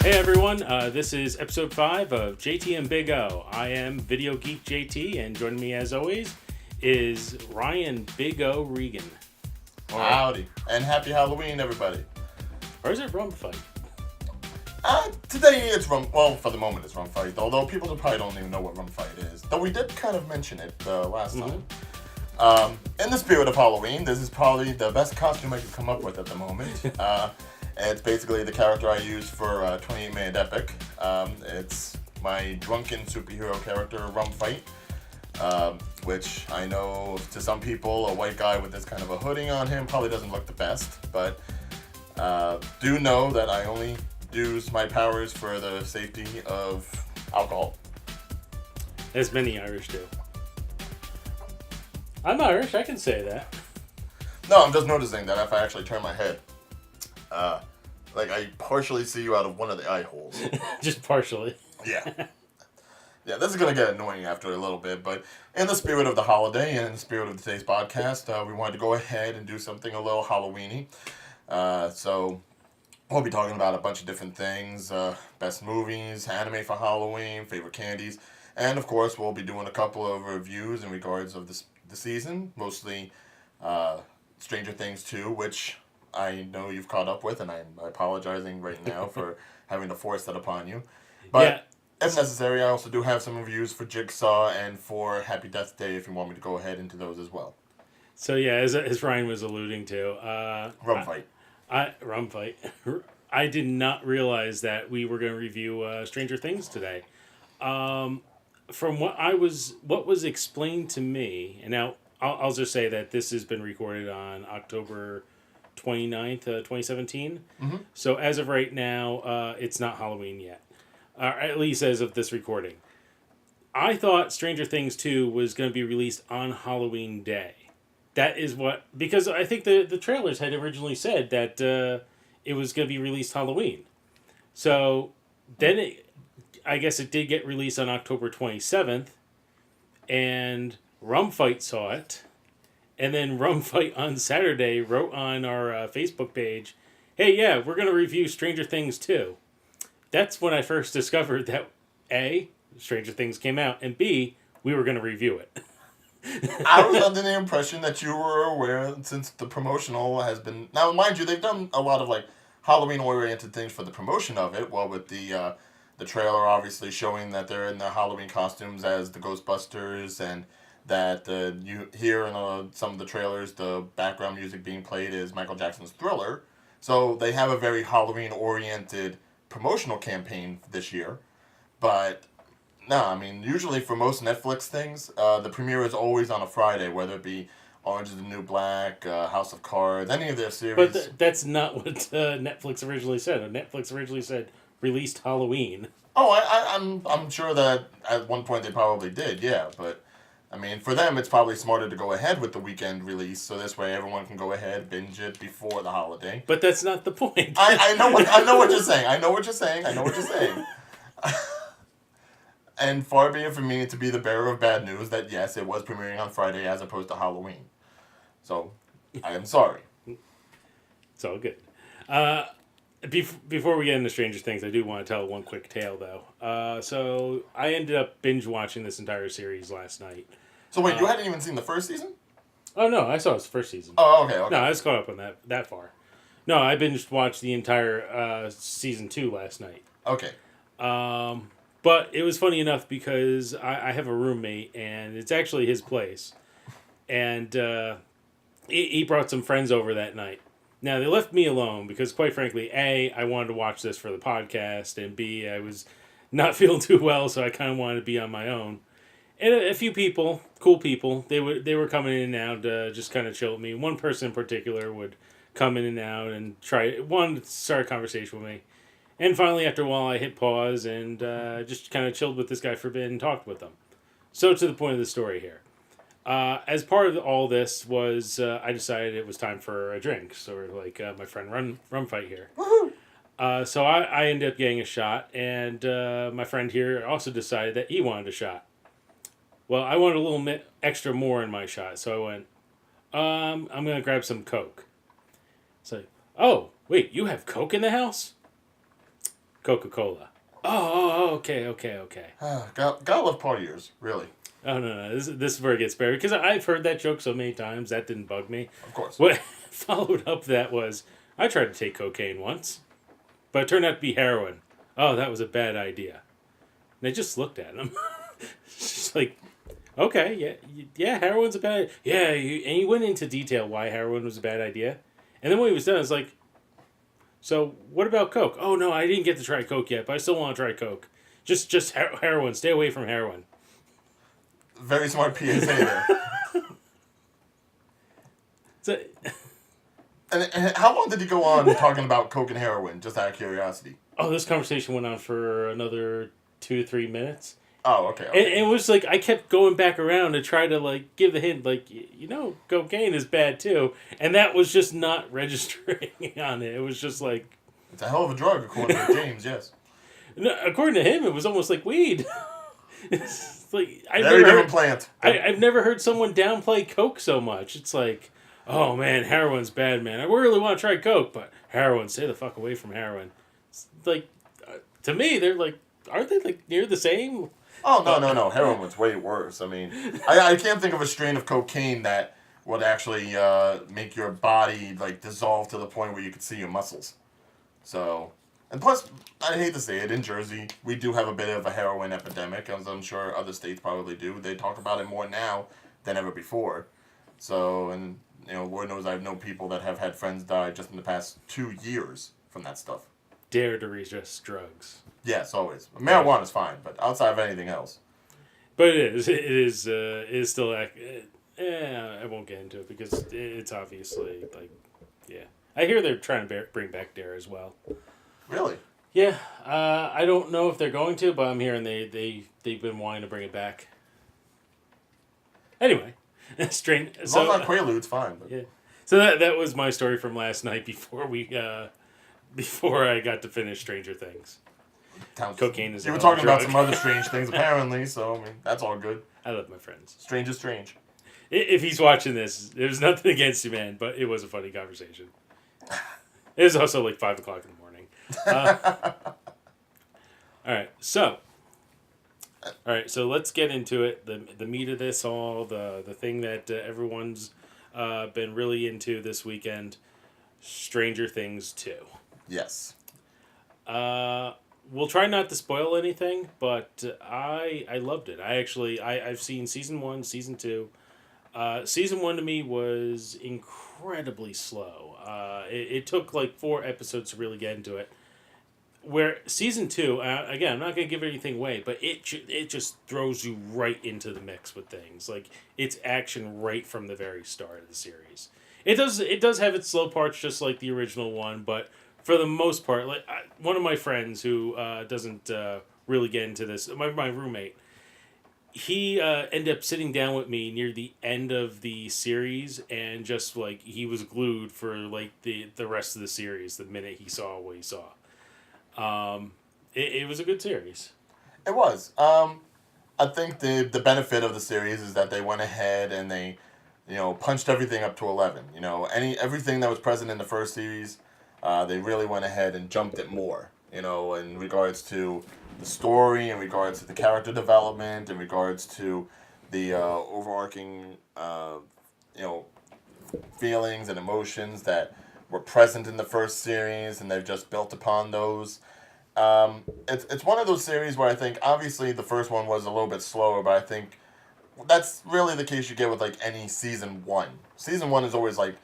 Hey everyone, this is episode 5 of JT and Big O. I am VideoGeekJT, and joining me as always is Ryan Big O Regan. Howdy, and happy Halloween, everybody. Or is it Rum Fight? Today it's for the moment it's Rum Fight, although people probably don't even know what Rum Fight is. Though we did kind of mention it last time. In the spirit of Halloween, this is probably the best costume I could come up with at the moment. It's basically the character I use for 28 Minute Epic. It's my drunken superhero character, Rum Fight, which I know to some people, a white guy with this kind of a hoodie on him probably doesn't look the best, but do know that I only use my powers for the safety of alcohol. As many Irish do. I'm Irish, I can say that. No, I'm just noticing that if I actually turn my head, I partially see you out of one of the eye holes. Just partially. Yeah. Yeah, this is going to get annoying after a little bit, but in the spirit of the holiday and in the spirit of today's podcast, we wanted to go ahead and do something a little Halloween-y. So we'll be talking about a bunch of different things, best movies, anime for Halloween, favorite candies, and of course we'll be doing a couple of reviews in regards of the season, mostly Stranger Things 2, which I know you've caught up with, and I'm apologizing right now for having to force that upon you. But if necessary, I also do have some reviews for Jigsaw and for Happy Death Day if you want me to go ahead into those as well. So yeah, as Ryan was alluding to, Rum Fight. Rum Fight. I did not realize that we were going to review Stranger Things today. From what was explained to me, and now I'll just say that this has been recorded on October 29th, 2017. Mm-hmm. So as of right now, it's not Halloween yet. At least as of this recording. I thought Stranger Things 2 was going to be released on Halloween Day. That is because I think the trailers had originally said that it was going to be released Halloween. So then I guess it did get released on October 27th, and Rum Fight saw it. And then Rum Fight on Saturday wrote on our Facebook page, hey, yeah, we're going to review Stranger Things 2. That's when I first discovered that, A, Stranger Things came out, and B, we were going to review it. I was under the impression that you were aware since the promotional has been... Now, mind you, they've done a lot of Halloween-oriented things for the promotion of it, well, with the trailer obviously showing that they're in their Halloween costumes as the Ghostbusters, and that you hear in some of the trailers the background music being played is Michael Jackson's Thriller. So they have a very Halloween-oriented promotional campaign this year. But, no, I mean, usually for most Netflix things, the premiere is always on a Friday, whether it be Orange is the New Black, House of Cards, any of their series. But that's not what Netflix originally said. Netflix originally said released Halloween. Oh, I'm sure that at one point they probably did, yeah, but... I mean, for them, it's probably smarter to go ahead with the weekend release, so this way everyone can go ahead, binge it before the holiday. But that's not the point. I know what you're saying. And far be it from me to be the bearer of bad news that, yes, it was premiering on Friday as opposed to Halloween. So, I am sorry. It's all good. Before we get into Stranger Things, I do want to tell one quick tale, though. So, I ended up binge-watching this entire series last night. So, wait, you hadn't even seen the first season? Oh, no, I saw the first season. Oh, okay. No, I was caught up on that far. No, I binge-watched the entire season 2 last night. Okay. But it was funny enough because I have a roommate, and it's actually his place. And he brought some friends over that night. Now, they left me alone because, quite frankly, A, I wanted to watch this for the podcast, and B, I was not feeling too well, so I kind of wanted to be on my own. And a few people, cool people, they were coming in and out to just kind of chill with me. One person in particular would come in and out and wanted to start a conversation with me. And finally, after a while, I hit pause and just kind of chilled with this guy for a bit and talked with him. So, to the point of the story here. As part of all this was, I decided it was time for a drink. Sort of like my friend Rum Fight here. Woohoo! So I ended up getting a shot, and my friend here also decided that he wanted a shot. Well, I wanted a little bit extra more in my shot, so I went, I'm going to grab some Coke. So, oh, wait, you have Coke in the house? Coca-Cola. Oh, okay. Gotta love partiers, really. Oh no, this is where it gets better because I've heard that joke so many times that didn't bug me. Of course. What followed up that was I tried to take cocaine once, but it turned out to be heroin. Oh, that was a bad idea. And they just looked at him. It's just like, okay, yeah, heroin's a bad. Yeah, and he went into detail why heroin was a bad idea, and then when he was done, it's like, so what about coke? Oh no, I didn't get to try coke yet, but I still want to try coke. Just heroin. Stay away from heroin. Very smart PSA there. So, and how long did he go on talking about coke and heroin, just out of curiosity? oh, this conversation went on for another 2 to 3 minutes. Oh, okay. And it was like I kept going back around to try to like give the hint, like cocaine is bad too, and that was just not registering on it. It was just like It's a hell of a drug, according to James. Yes. no, according to him, it was almost like weed. It's like Very different plant. I've never heard someone downplay coke so much. It's like, oh man, heroin's bad, man. I really want to try coke, but heroin, stay the fuck away from heroin. It's like to me, they're like, aren't they like near the same? Oh, no. Heroin was way worse. I mean, I can't think of a strain of cocaine that would actually make your body, like, dissolve to the point where you could see your muscles. So, and plus, I hate to say it, in Jersey, we do have a bit of a heroin epidemic, as I'm sure other states probably do. They talk about it more now than ever before. So, and, Lord knows I've known people that have had friends die just in the past 2 years from that stuff. Dare to resist drugs. Yes, always. Marijuana's fine, but outside of anything else. But it is still. I won't get into it because it's obviously like, yeah. I hear they're trying to bring back Dare as well. Really? Yeah, I don't know if they're going to, but I'm hearing they've been wanting to bring it back. Anyway, strange. As long as not Quaaludes, fine. But. Yeah. So that was my story from last night before I got to finish Stranger Things. Cocaine is. You were talking about some other strange things, apparently. So I mean, that's all good. I love my friends. Strange is strange. If he's watching this, there's nothing against you, man, but it was a funny conversation. It was also like 5 o'clock in the morning. All right, so let's get into it. The meat of this all, the thing that everyone's been really into this weekend, Stranger Things 2. Yes. We'll try not to spoil anything, but I loved it. I've seen season 1, season 2. Season 1 to me was incredibly slow. It took like 4 episodes to really get into it. Where season 2, again, I'm not going to give anything away, but it just throws you right into the mix with things. Like, it's action right from the very start of the series. It does have its slow parts, just like the original one, but for the most part, like one of my friends who doesn't really get into this, my roommate, he ended up sitting down with me near the end of the series, and just like he was glued for like the rest of the series the minute he saw what he saw. It was a good series. It was. I think the benefit of the series is that they went ahead and they, punched everything up to 11. Everything that was present in the first series, they really went ahead and jumped it more. In regards to the story, in regards to the character development, in regards to the overarching, feelings and emotions that were present in the first series, and they've just built upon those. It's one of those series where I think, obviously, the first one was a little bit slower, but I think that's really the case you get with, like, any season 1. Season 1 is always, like,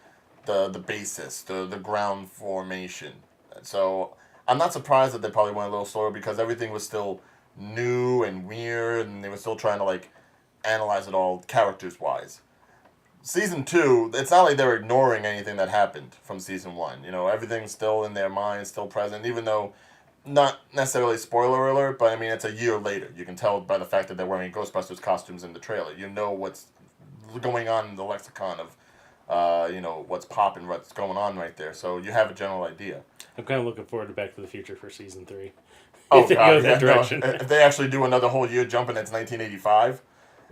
the basis, the ground formation. So I'm not surprised that they probably went a little slower because everything was still new and weird, and they were still trying to, like, analyze it all characters-wise. Season 2, it's not like they're ignoring anything that happened from season 1. Everything's still in their minds, still present, even though, not necessarily spoiler alert, but I mean, it's a year later. You can tell by the fact that they're wearing Ghostbusters costumes in the trailer. You know what's going on in the lexicon of, what's popping, what's going on right there. So you have a general idea. I'm kind of looking forward to Back to the Future for season 3. Oh, if they God, go that direction. No, if they actually do another whole year jump and it's 1985...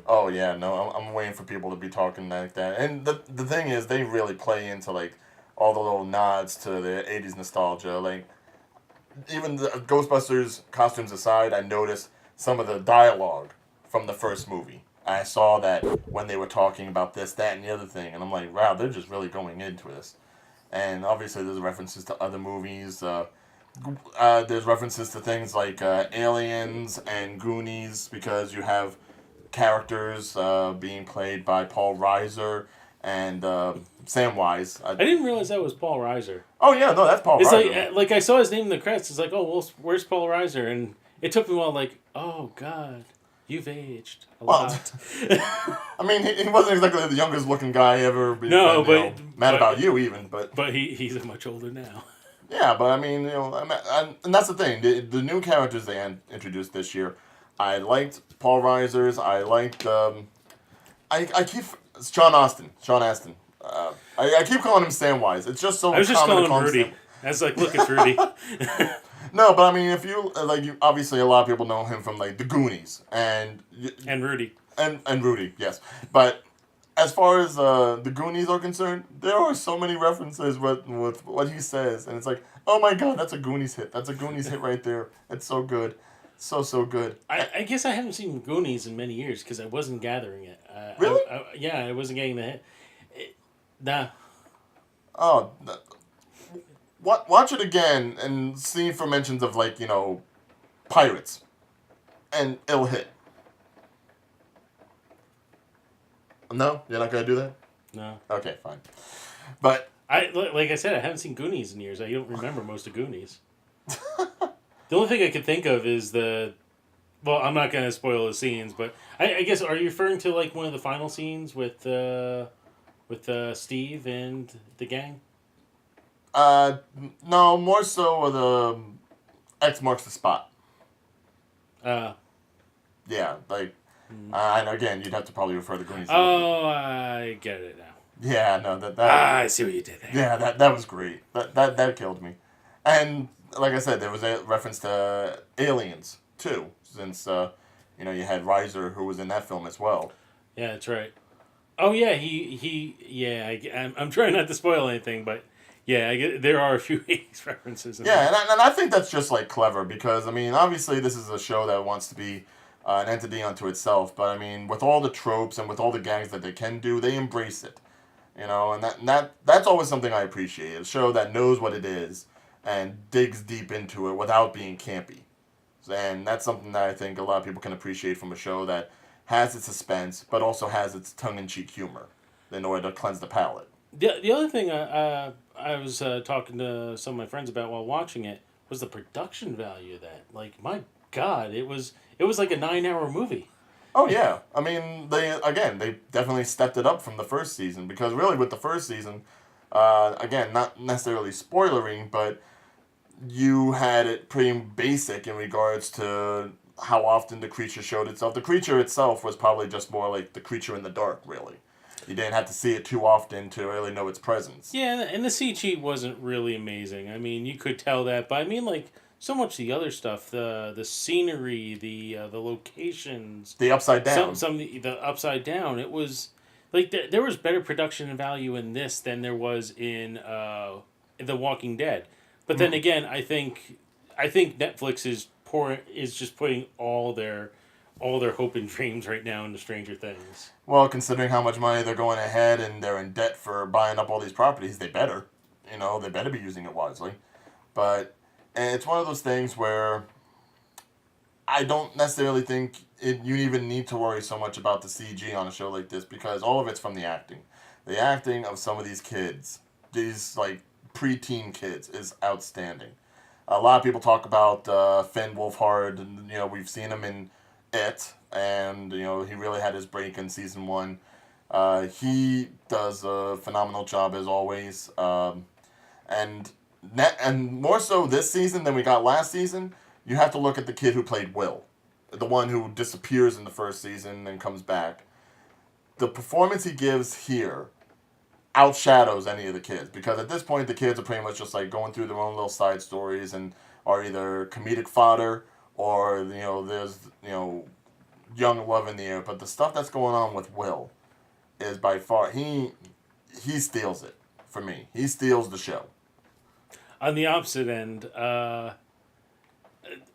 Oh, yeah, no, I'm waiting for people to be talking like that. And the thing is, they really play into, like, all the little nods to the 80s nostalgia. Like, even the Ghostbusters costumes aside, I noticed some of the dialogue from the first movie. I saw that when they were talking about this, that, and the other thing, and I'm like, wow, they're just really going into this. And obviously, there's references to other movies. There's references to things like Aliens and Goonies because you have characters being played by Paul Reiser and Samwise. I didn't realize that was Paul Reiser. Oh yeah, no, that's Paul It's Reiser. like I saw his name in the credits. It's like, oh, well, where's Paul Reiser? And it took me a while. Like, oh God, you've aged a lot. I mean, he wasn't exactly the youngest looking guy ever. No, mad about you even, but he's much older now. Yeah, but I mean, and that's the thing. The new characters they introduced this year, I liked Paul Reiser's. I liked. I keep Sean Astin. I keep calling him Samwise. It's just so. I was just common calling to him Rudy. I was like, look, it's Rudy. No, but I mean, if you obviously a lot of people know him from like the Goonies and Rudy and Rudy, yes. But as far as the Goonies are concerned, there are so many references with what he says, and it's like, oh my god, that's a Goonies hit. That's a Goonies hit right there. It's so good, so good. I guess I haven't seen Goonies in many years because I wasn't gathering it. Really? I wasn't getting the hit. Nah. Oh, watch it again and see for mentions of like pirates, and it'll hit. No, you're not gonna do that. No. Okay, fine. But like I said, I haven't seen Goonies in years. I don't remember most of Goonies. The only thing I could think of is well, I'm not going to spoil the scenes, but I guess, are you referring to like one of the final scenes with Steve and the gang? no, more so the X marks the spot. Yeah, like, and again, you'd have to probably refer to Goonies. Oh, I get it now. Yeah, no, that. I see what you did there. Yeah, that was great. That killed me. And like I said, there was a reference to Aliens too, since you had Reiser who was in that film as well. Yeah, that's right. Oh yeah, I'm trying not to spoil anything, but yeah, there are a few 80s references. Yeah, and I think that's just like clever because I mean, obviously this is a show that wants to be an entity unto itself, but I mean, with all the tropes and with all the gags that they can do, they embrace it. And that's always something I appreciate. A show that knows what it is and digs deep into it without being campy. And that's something that I think a lot of people can appreciate from a show that has its suspense, but also has its tongue-in-cheek humor in order to cleanse the palate. The other thing I was talking to some of my friends about while watching it was the production value of that. Like, my God, it was like a 9-hour movie. Oh yeah, I mean they definitely stepped it up from the first season because really with the first season, again not necessarily spoilering, but you had it pretty basic in regards to how often the creature showed itself. The creature itself was probably just more like the creature in the dark, really. You didn't have to see it too often to really know its presence. Yeah, and the CG wasn't really amazing. I mean, you could tell that, but I mean, like, so much the other stuff, the scenery, the locations, The upside down. some the upside down. It was like there was better production value in this than there was in The Walking Dead. But then again, I think Netflix is just putting all their hope and dreams right now into Stranger Things. Well, considering how much money they're going ahead and they're in debt for buying up all these properties, they better. They better be using it wisely. But it's one of those things where I don't necessarily think you even need to worry so much about the CG on a show like this because all of it's from the acting. The acting of some of these kids, these like preteen kids, is outstanding. A lot of people talk about Finn Wolfhard, and we've seen him in It, and he really had his break in season 1. He does a phenomenal job as always, and more so this season than we got last season. You have to look at the kid who played Will, the one who disappears in the first season and comes back. The performance he gives here outshadows any of the kids because at this point the kids are pretty much just like going through their own little side stories and are either comedic fodder or there's young love in the air. But the stuff that's going on with Will is by far he steals it for me. He steals the show. On the opposite end,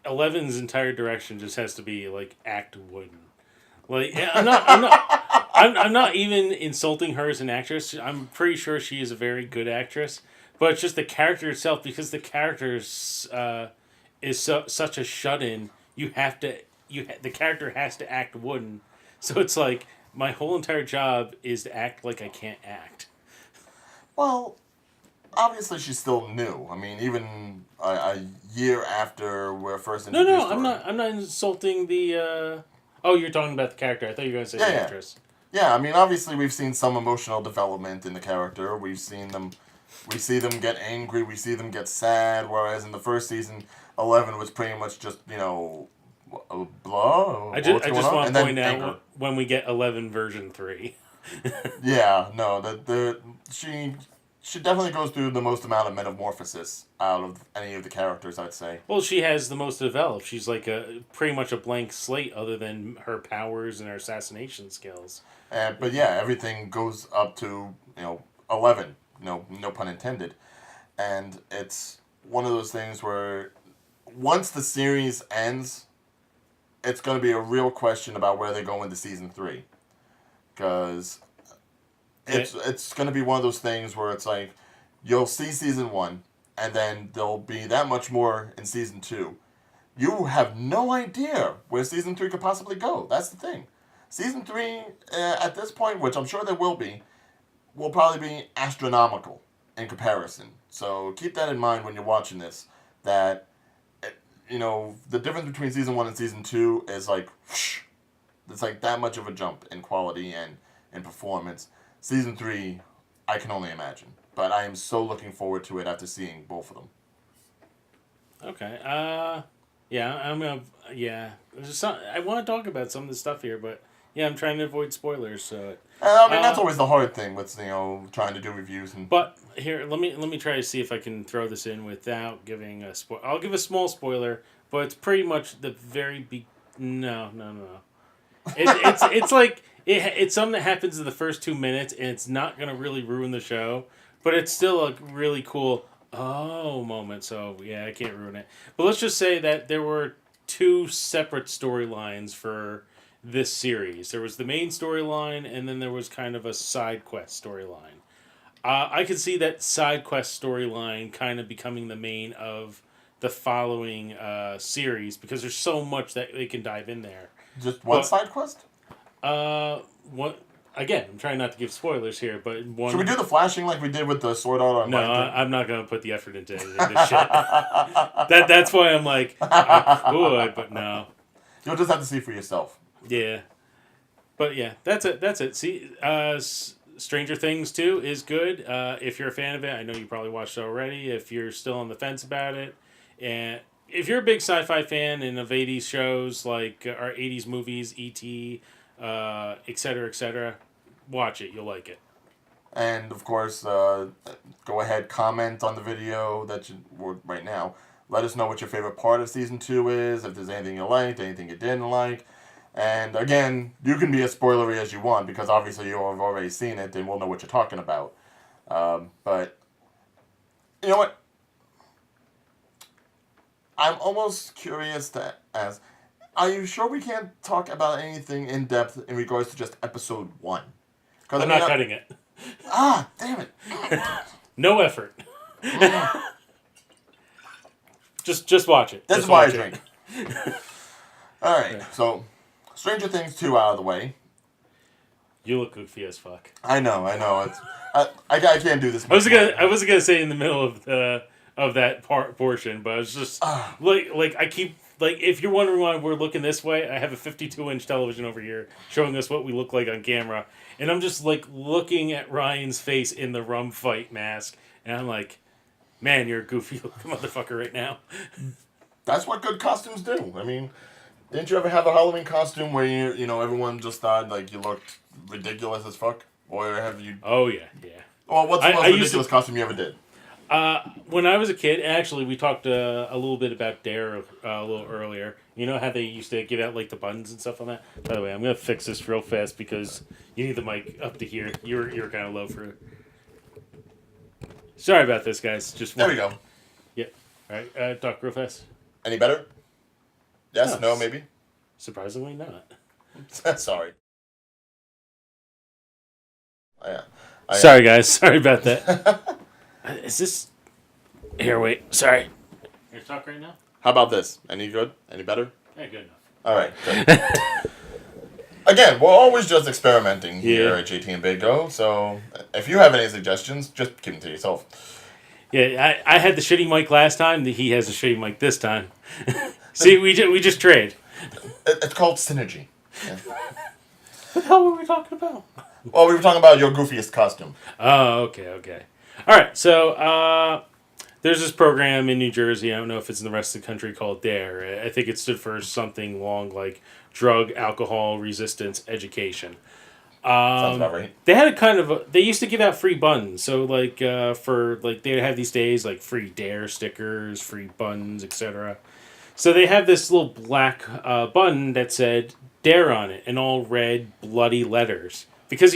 11's entire direction just has to be like act wooden. Like I'm not even insulting her as an actress. I'm pretty sure she is a very good actress, but it's just the character itself, because the character is such a shut in. You have to the character has to act wooden. So it's like my whole entire job is to act like I can't act. Well, obviously she's still new. I mean, even a year after we're first introduced to her. I'm not insulting the. Oh, you're talking about the character. I thought you were going to say the actress. Yeah, I mean, obviously we've seen some emotional development in the character. We see them get angry. We see them get sad. Whereas in the first season, 11 was pretty much just blah. I just want to point out when we get 11 version 3. Yeah, no, she definitely goes through the most amount of metamorphosis out of any of the characters, I'd say. Well, she has the most developed. She's like pretty much a blank slate, other than her powers and her assassination skills. But yeah, everything goes up to 11. No pun intended. And it's one of those things where once the series ends, it's going to be a real question about where they go into season 3, because it's going to be one of those things where it's like you'll see season 1, and then there'll be that much more in season 2. You have no idea where season 3 could possibly go. That's the thing. Season 3, at this point, which I'm sure there will probably be astronomical in comparison. So keep that in mind when you're watching this, that, the difference between season 1 and season 2 is like, whoosh, it's like that much of a jump in quality and in performance. Season 3, I can only imagine. But I am so looking forward to it after seeing both of them. Okay. I want to talk about some of the stuff here, but yeah, I'm trying to avoid spoilers. So. That's always the hard thing with trying to do reviews. But here, let me try to see if I can throw this in without giving a spoiler. I'll give a small spoiler, but it's pretty much the very No. It's like it's something that happens in the first 2 minutes, and it's not gonna really ruin the show, but it's still a really cool moment. So yeah, I can't ruin it. But let's just say that there were 2 separate storylines for this series. There was the main storyline, and then there was kind of a side quest storyline. I could see that side quest storyline kind of becoming the main of the following series, because there's so much that they can dive in there. Just one side quest? What? Again, I'm trying not to give spoilers here, but one. Should we do the flashing like we did with the Sword Art Online? No, I'm not going to put the effort into this shit. That's why I'm like, I could, but no. You'll just have to see for yourself. Yeah. But yeah, that's it. See, Stranger Things 2 is good. If you're a fan of it, I know you probably watched it already. If you're still on the fence about it, and if you're a big sci-fi fan and of 80s shows like our 80s movies, E.T., etc., watch it. You'll like it. And of course, go ahead, comment on the video right now. Let us know what your favorite part of season 2 is. If there's anything you liked, anything you didn't like. And again, you can be as spoilery as you want, because obviously you have already seen it and we'll know what you're talking about. But you know what? I'm almost curious to ask, are you sure we can't talk about anything in depth in regards to just episode 1? I'm not cutting it. Damn it. No effort. Just watch it. That's why I drink. All right, so Stranger Things 2 out of the way. You look goofy as fuck. I know. It's I can't do this. I wasn't gonna say in the middle of that portion, but I was just like I keep if you're wondering why we're looking this way, I have a 52-inch television over here showing us what we look like on camera, and I'm just looking at Ryan's face in the rum fight mask, and I'm like, man, you're a goofy motherfucker right now. That's what good costumes do. I mean, didn't you ever have a Halloween costume where you everyone just thought like you looked ridiculous as fuck? Or have you? Oh yeah. Well, what's the most ridiculous costume you ever did? When I was a kid, actually, we talked a little bit about Dare a little earlier. You know how they used to give out like the buttons and stuff on that? By the way, I'm gonna fix this real fast because you need the mic up to here. You're kind of low for. Sorry about this, guys. There we go. Yeah. All right. Talk real fast. Any better? Yes, no, maybe? Surprisingly not. Sorry. Yeah. Sorry, guys. Sorry about that. Is this... Here, wait. Sorry. Can you talk right now? How about this? Any good? Any better? Yeah, good enough. All right, good. Again, we're always just experimenting here at JT and Big Go, so if you have any suggestions, just keep them to yourself. Yeah, I had the shitty mic last time. He has a shitty mic this time. See, we just trade. It's called synergy. Yeah. What the hell were we talking about? Well, we were talking about your goofiest costume. Oh, okay. All right, so there's this program in New Jersey. I don't know if it's in the rest of the country called DARE. I think it stood for something long like Drug, Alcohol, Resistance, Education. Sounds about right. They had they used to give out free buns. So they'd have these days like free DARE stickers, free buns, etc. So they have this little black bun that said DARE on it in all red bloody letters. Because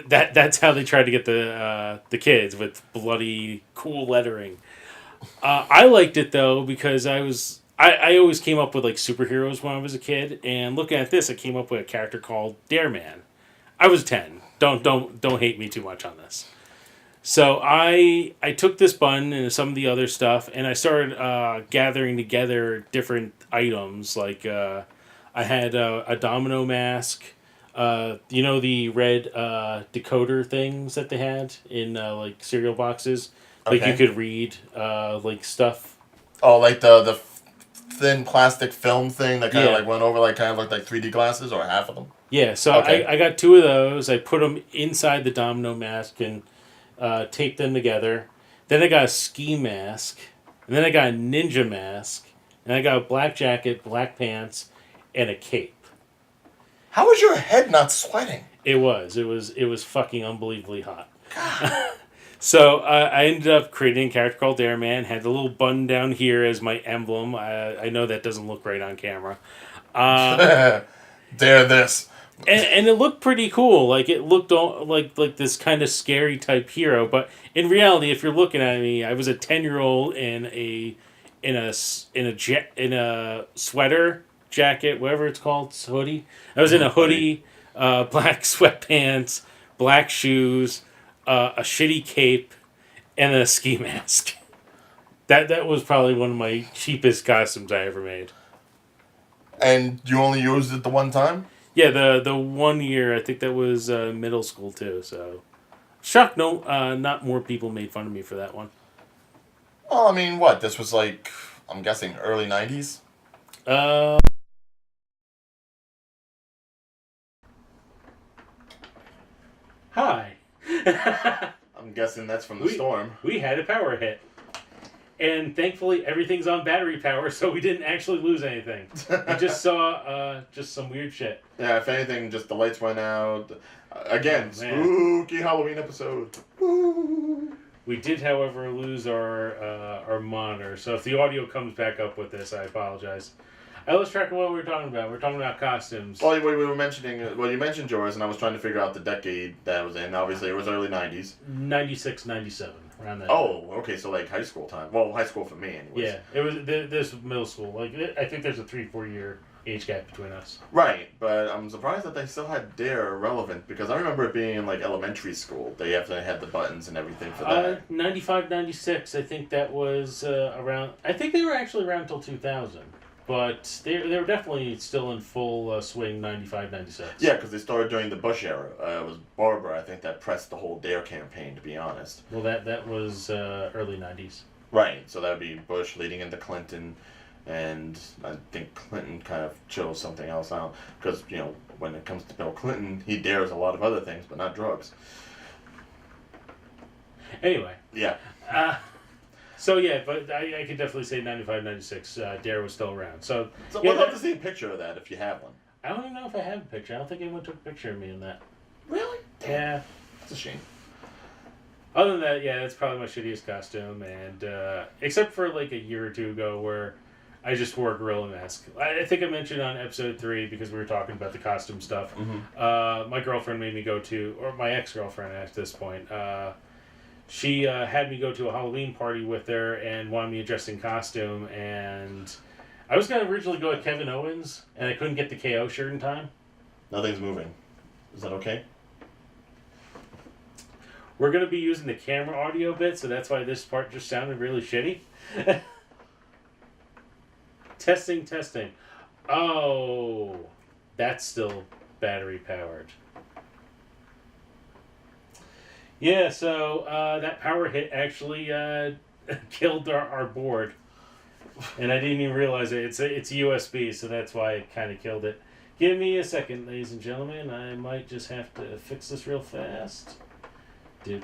that's how they tried to get the kids, with bloody cool lettering. I liked it though because I always came up with like superheroes when I was a kid, and looking at this, I came up with a character called Dare Man. I was 10. Don't hate me too much on this. So I took this bun and some of the other stuff, and I started gathering together different items. Like I had a domino mask. The red decoder things that they had in like cereal boxes, like you could read like stuff. Oh, like the thin plastic film thing that kind of like went over, like kind of looked like 3D glasses, or half of them. Yeah, so I got 2 of those. I put them inside the domino mask and taped them together. Then I got a ski mask, and then I got a ninja mask, and I got a black jacket, black pants, and a cape. How was your head not sweating? It was fucking unbelievably hot. So I ended up creating a character called Dare Man. Had the little button down here as my emblem. I know that doesn't look right on camera. Dare this. And it looked pretty cool. Like it looked like this kind of scary type hero. But in reality, if you're looking at me, I was a 10-year-old in a sweater, jacket, whatever it's called, hoodie. I was in a hoodie, black sweatpants, black shoes, a shitty cape, and a ski mask. That was probably one of my cheapest costumes I ever made. And you only used it the one time? Yeah, the 1 year. I think that was middle school too. So, shocked not more people made fun of me for that one. Oh, I mean, what? This was like, I'm guessing, early 90s? Hi. I'm guessing that's from the storm. We had a power hit. And thankfully, everything's on battery power, so we didn't actually lose anything. We just saw just some weird shit. Yeah, if anything, just the lights went out. Again, spooky Halloween episode. Woo. We did, however, lose our monitor, so if the audio comes back up with this, I apologize. I lost track of what we were talking about. We were talking about costumes. Well, we were mentioning... Well, you mentioned yours, and I was trying to figure out the decade that was in. Obviously, it was early 90s. 96, 97, around that. Oh, okay, so like high school time. Well, high school for me, anyways. Yeah, it was this middle school. Like I think there's a 3-4 year age gap between us. Right, but I'm surprised that they still had Dare relevant, because I remember it being in like elementary school. They definitely had the buttons and everything for that. 95, 96, I think that was around... I think they were actually around until 2000. But they were definitely still in full swing 95, 96. Yeah, because they started during the Bush era. It was Barbara, I think, that pressed the whole Dare campaign, to be honest. Well, that was early 90s. Right, so that would be Bush leading into Clinton, and I think Clinton kind of chose something else out. Because, when it comes to Bill Clinton, he dares a lot of other things, but not drugs. Anyway. Yeah. So yeah, but I could definitely say 95, 96, Dare was still around. So yeah, we'd love to see a picture of that if you have one. I don't even know if I have a picture. I don't think anyone took a picture of me in that. Really? Damn. Yeah. That's a shame. Other than that, yeah, that's probably my shittiest costume, and except for like a year or two ago where I just wore a gorilla mask. I think I mentioned on episode 3, because we were talking about the costume stuff, my girlfriend made me go to, or my ex-girlfriend at this point, she had me go to a Halloween party with her and wanted me dressed in costume, and I was gonna originally go with Kevin Owens, and I couldn't get the KO shirt in time. Nothing's moving. Is that okay? We're gonna be using the camera audio bit, so that's why this part just sounded really shitty. Testing, testing. Oh, that's still battery powered. Yeah, so that power hit actually killed our board, and I didn't even realize it. It's USB, so that's why it kind of killed it. Give me a second, ladies and gentlemen. I might just have to fix this real fast. On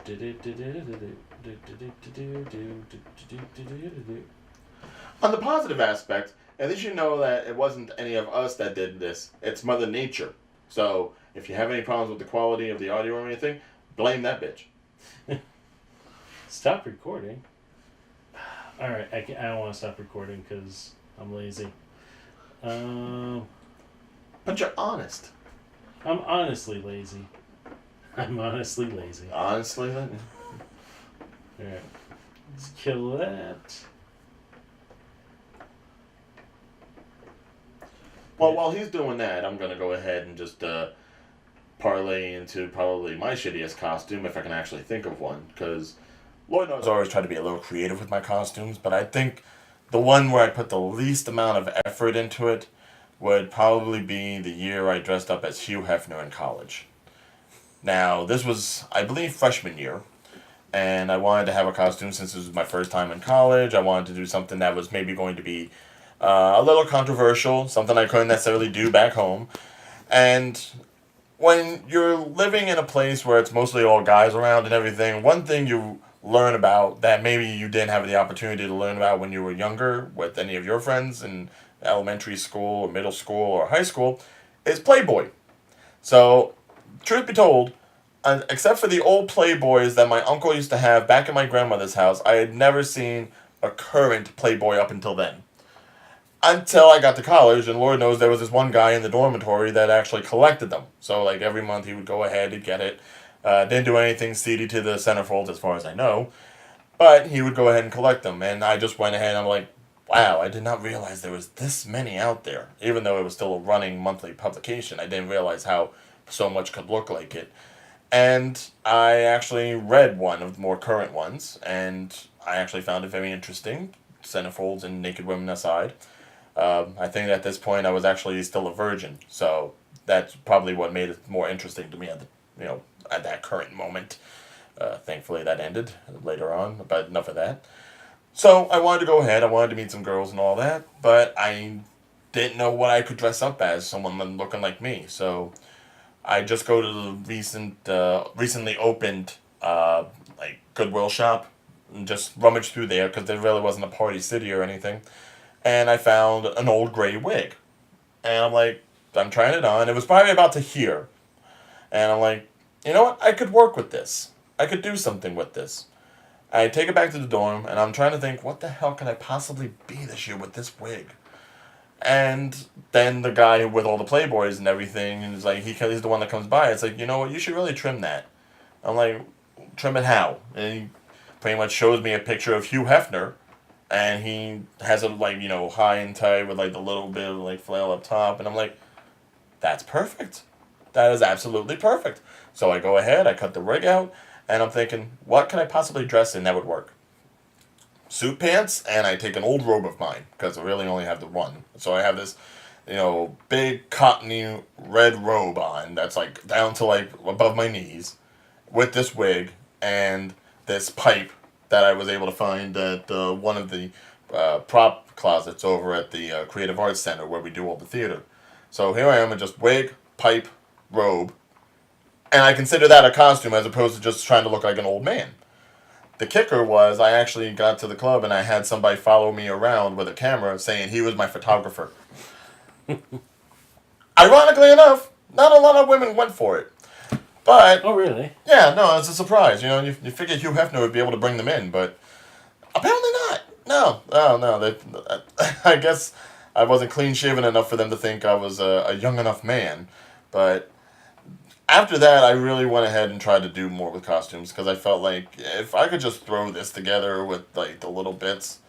the positive aspect, at least you know that it wasn't any of us that did this. It's Mother Nature. So, if you have any problems with the quality of the audio or anything, blame that bitch. Stop recording. Alright, I don't want to stop recording because I'm lazy. But you're honest. I'm honestly lazy. I'm honestly lazy. Honestly, then? Alright. Let's kill that. Well, while he's doing that, I'm going to go ahead and just parlay into probably my shittiest costume, if I can actually think of one. Because Lord knows I always try to be a little creative with my costumes, but I think the one where I put the least amount of effort into it would probably be the year I dressed up as Hugh Hefner in college. Now, this was, I believe, freshman year, and I wanted to have a costume since this was my first time in college. I wanted to do something that was maybe going to be a little controversial, something I couldn't necessarily do back home. And when you're living in a place where it's mostly all guys around and everything, one thing you learn about that maybe you didn't have the opportunity to learn about when you were younger with any of your friends in elementary school or middle school or high school is Playboy. So, truth be told, except for the old Playboys that my uncle used to have back in my grandmother's house, I had never seen a current Playboy up until then. Until I got to college, and Lord knows there was this one guy in the dormitory that actually collected them. So, like, every month he would go ahead and get it. Didn't do anything seedy to the centerfolds as far as I know. But he would go ahead and collect them. And I just went ahead and I'm like, wow, I did not realize there was this many out there. Even though it was still a running monthly publication, I didn't realize how so much could look like it. And I actually read one of the more current ones, and I actually found it very interesting, centerfolds and naked women aside. I think at this point I was actually still a virgin, so that's probably what made it more interesting to me at that current moment. Thankfully that ended later on, but enough of that. So I wanted to go ahead, I wanted to meet some girls and all that, but I didn't know what I could dress up as, someone looking like me, so I just go to the recently opened Goodwill shop and just rummage through there because there really wasn't a party city or anything. And I found an old gray wig. And I'm like, I'm trying it on. It was probably about to here. And I'm like, you know what? I could work with this. I could do something with this. I take it back to the dorm, and I'm trying to think, what the hell could I possibly be this year with this wig? And then the guy with all the Playboys and everything, and he's like, he's the one that comes by. It's like, you know what? You should really trim that. I'm like, trim it how? And he pretty much shows me a picture of Hugh Hefner. And he has it, high and tight with, the little bit of, flail up top. And I'm like, that's perfect. That is absolutely perfect. So I go ahead, I cut the rig out, and I'm thinking, what can I possibly dress in that would work? Suit pants, and I take an old robe of mine, because I really only have the one. So I have this, big cottony red robe on that's, down to, above my knees, with this wig, and this pipe that I was able to find at one of the prop closets over at the Creative Arts Center where we do all the theater. So here I am in just wig, pipe, robe, and I consider that a costume as opposed to just trying to look like an old man. The kicker was I actually got to the club and I had somebody follow me around with a camera saying he was my photographer. Ironically enough, not a lot of women went for it. But oh, really? Yeah, no, it's a surprise. You figured Hugh Hefner would be able to bring them in, but apparently not. No. I guess I wasn't clean shaven enough for them to think I was a young enough man. But after that, I really went ahead and tried to do more with costumes because I felt like if I could just throw this together with the little bits,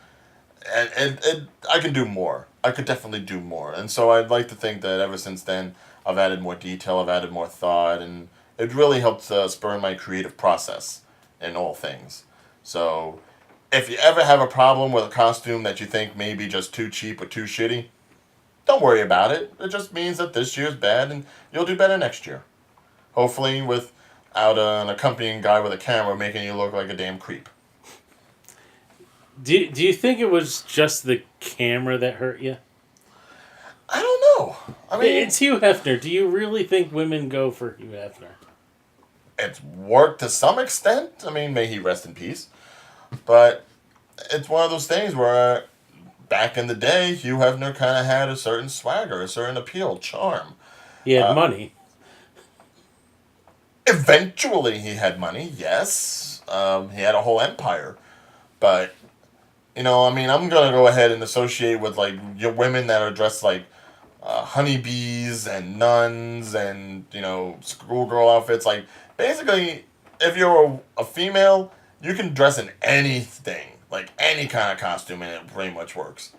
and I can do more. I could definitely do more. And so I'd like to think that ever since then, I've added more detail, I've added more thought, and it really helped spur my creative process in all things. So if you ever have a problem with a costume that you think may be just too cheap or too shitty, don't worry about it. It just means that this year's bad and you'll do better next year. Hopefully without an accompanying guy with a camera making you look like a damn creep. Do you think it was just the camera that hurt you? I don't know. I mean, It's Hugh Hefner. Do you really think women go for Hugh Hefner? it's worked to some extent. I mean, may he rest in peace. But it's one of those things where back in the day, Hugh Hefner kind of had a certain swagger, a certain appeal, charm. He had money. Eventually, he had money, yes. He had a whole empire. But, I mean, I'm going to go ahead and associate with, like, your women that are dressed like honeybees and nuns and, schoolgirl outfits. Like, basically, if you're a female, you can dress in anything. Like, any kind of costume, and it pretty much works.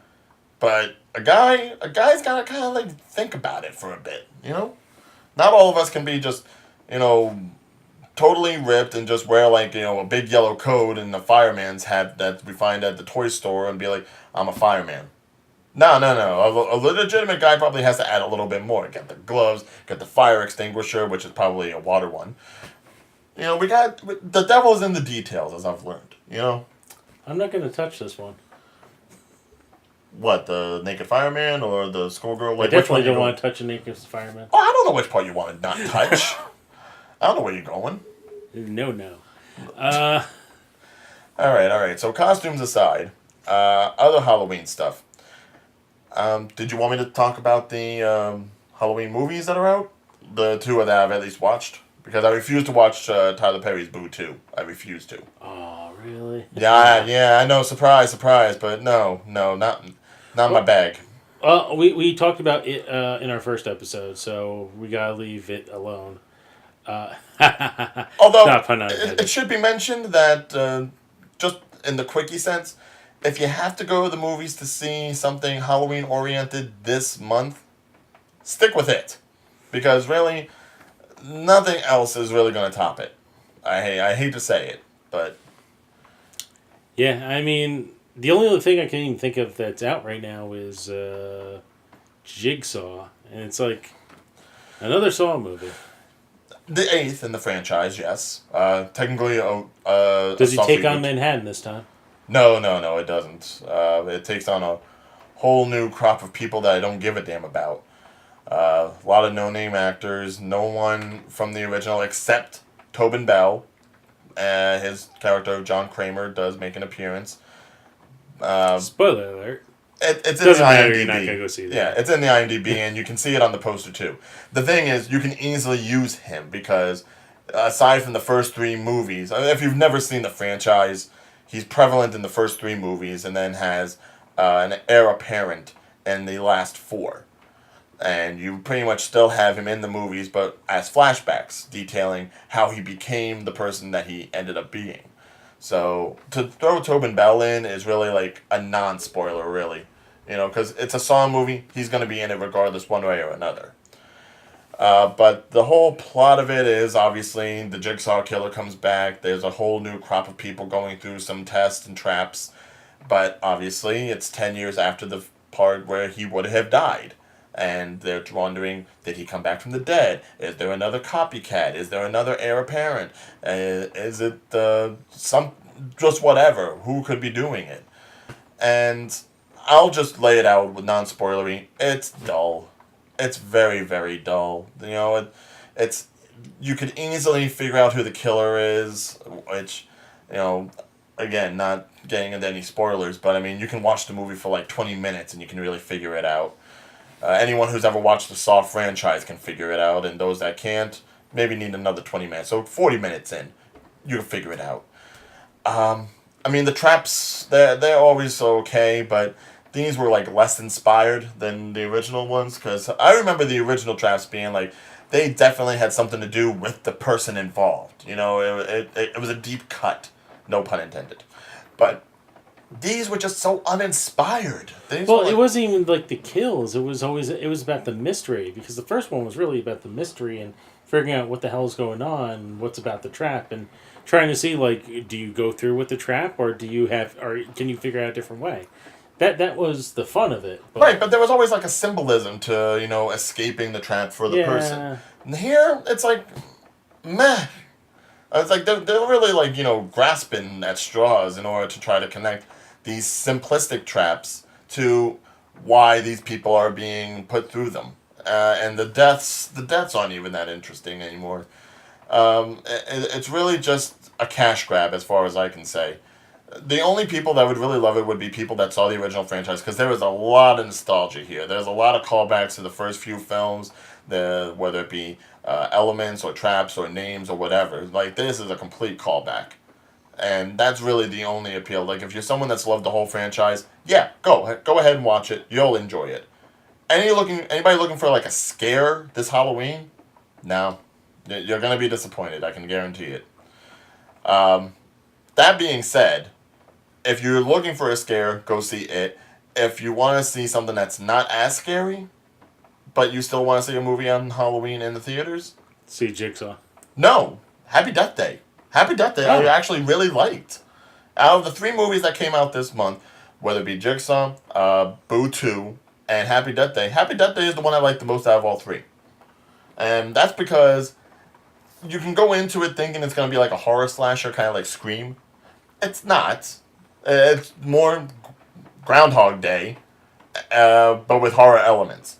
But a guy's got to kind of, like, think about it for a bit, Not all of us can be just, totally ripped and just wear, like, a big yellow coat and a fireman's hat that we find at the toy store and be like, I'm a fireman. No. A legitimate guy probably has to add a little bit more. Get the gloves, get the fire extinguisher, which is probably a water one. The devil's in the details, as I've learned, I'm not going to touch this one. What, the naked fireman or the schoolgirl? I definitely don't want to touch a naked fireman. Oh, I don't know which part you want to not touch. I don't know where you're going. No. All right. So costumes aside, other Halloween stuff. Did you want me to talk about the Halloween movies that are out? The two that I've at least watched? Because I refuse to watch Tyler Perry's Boo 2. I refuse to. Oh, really? Yeah, I know. Surprise. But no, not my bag. Well, we talked about it in our first episode, so we gotta leave it alone. Although, not pun intended. it should be mentioned that, just in the quickie sense, if you have to go to the movies to see something Halloween-oriented this month, stick with it. Because really, nothing else is really going to top it. I hate to say it, but... Yeah, I mean, the only other thing I can even think of that's out right now is Jigsaw. And it's like another Saw movie. The 8th in the franchise, yes. Technically, does he take on Manhattan this time? No, it doesn't. It takes on a whole new crop of people that I don't give a damn about. A lot of no-name actors. No one from the original except Tobin Bell. His character, John Kramer, does make an appearance. Spoiler alert. It's in the IMDb. matter, you're not going to go see that. Yeah, it's in the IMDb, and you can see it on the poster, too. The thing is, you can easily use him, because aside from the first 3 movies, if you've never seen the franchise, he's prevalent in the first 3 movies, and then has an heir apparent in the last 4. And you pretty much still have him in the movies, but as flashbacks, detailing how he became the person that he ended up being. So, to throw Tobin Bell in is really like a non-spoiler, really. Because it's a Saw movie, he's going to be in it regardless one way or another. But the whole plot of it is, obviously, the Jigsaw Killer comes back, there's a whole new crop of people going through some tests and traps, but obviously, it's 10 years after the part where he would have died. And they're wondering, did he come back from the dead? Is there another copycat? Is there another heir apparent? Is it just whatever? Who could be doing it? And I'll just lay it out with non-spoilery. It's dull. It's very, very dull. It's you could easily figure out who the killer is, which, again, not getting into any spoilers, but I mean, you can watch the movie for like 20 minutes and you can really figure it out. Anyone who's ever watched the Saw franchise can figure it out, and those that can't maybe need another 20 minutes. So 40 minutes in, you can figure it out. I mean, the traps, they're always okay, but these were like less inspired than the original ones, because I remember the original traps being like, they definitely had something to do with the person involved. It was a deep cut, no pun intended. But these were just so uninspired. Well, it wasn't even like the kills. It was about the mystery, because the first one was really about the mystery and figuring out what the hell's going on, what's about the trap, and trying to see, like, do you go through with the trap, or can you figure out a different way? That was the fun of it. Right, but there was always like a symbolism to, escaping the trap for the person. And here, it's like, meh. It's like they're really like, grasping at straws in order to try to connect these simplistic traps to why these people are being put through them. And the deaths aren't even that interesting anymore. It's really just a cash grab as far as I can say. The only people that would really love it would be people that saw the original franchise, because there was a lot of nostalgia here. There's a lot of callbacks to the first few films, whether it be elements or traps or names or whatever. Like, this is a complete callback. And that's really the only appeal. Like, if you're someone that's loved the whole franchise, yeah, go ahead and watch it. You'll enjoy it. Anybody looking for like a scare this Halloween? No. You're going to be disappointed, I can guarantee it. That being said, if you're looking for a scare, go see it. If you want to see something that's not as scary, but you still want to see a movie on Halloween in the theaters, see Jigsaw. No, Happy Death Day. Happy Death Day I actually really liked. Out of the 3 movies that came out this month, whether it be Jigsaw, Boo 2, and Happy Death Day is the one I like the most out of all 3. And that's because you can go into it thinking it's going to be like a horror slasher, kind of like Scream. It's not. It's more Groundhog Day, but with horror elements.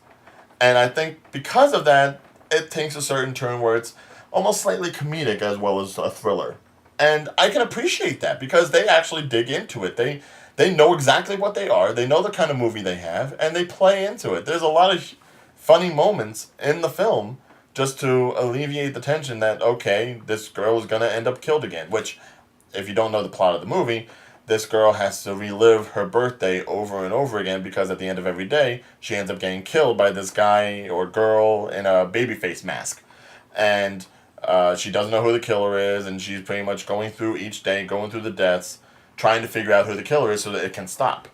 And I think because of that, it takes a certain turn where it's almost slightly comedic as well as a thriller. And I can appreciate that because they actually dig into it. They know exactly what they are. They know the kind of movie they have, and they play into it. There's a lot of funny moments in the film just to alleviate the tension that, okay, this girl is going to end up killed again. Which, if you don't know the plot of the movie, this girl has to relive her birthday over and over again because at the end of every day, she ends up getting killed by this guy or girl in a babyface mask. And she doesn't know who the killer is, and she's pretty much going through each day, going through the deaths, trying to figure out who the killer is so that it can stop.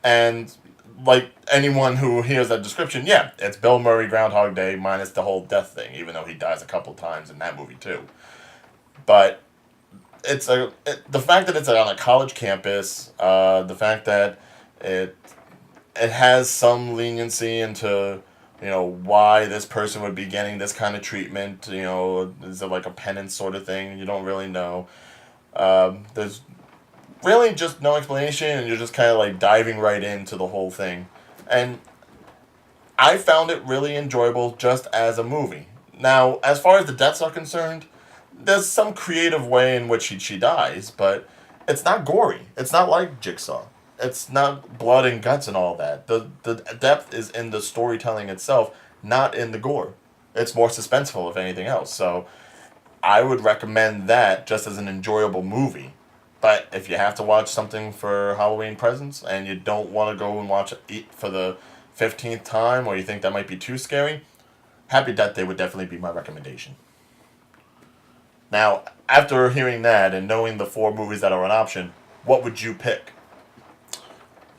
And like anyone who hears that description, yeah, it's Bill Murray Groundhog Day minus the whole death thing, even though he dies a couple times in that movie too. But the fact that it's on a college campus, the fact that it has some leniency into why this person would be getting this kind of treatment. Is it like a penance sort of thing? You don't really know. There's really just no explanation, and you're just kind of like diving right into the whole thing. And I found it really enjoyable just as a movie. Now, as far as the deaths are concerned, there's some creative way in which she dies, but it's not gory. It's not like Jigsaw. It's not blood and guts and all that. The depth is in the storytelling itself, not in the gore. It's more suspenseful, if anything else. So I would recommend that just as an enjoyable movie. But if you have to watch something for Halloween presents and you don't want to go and watch it for the 15th time, or you think that might be too scary, Happy Death Day would definitely be my recommendation. Now, after hearing that and knowing the 4 movies that are an option, what would you pick?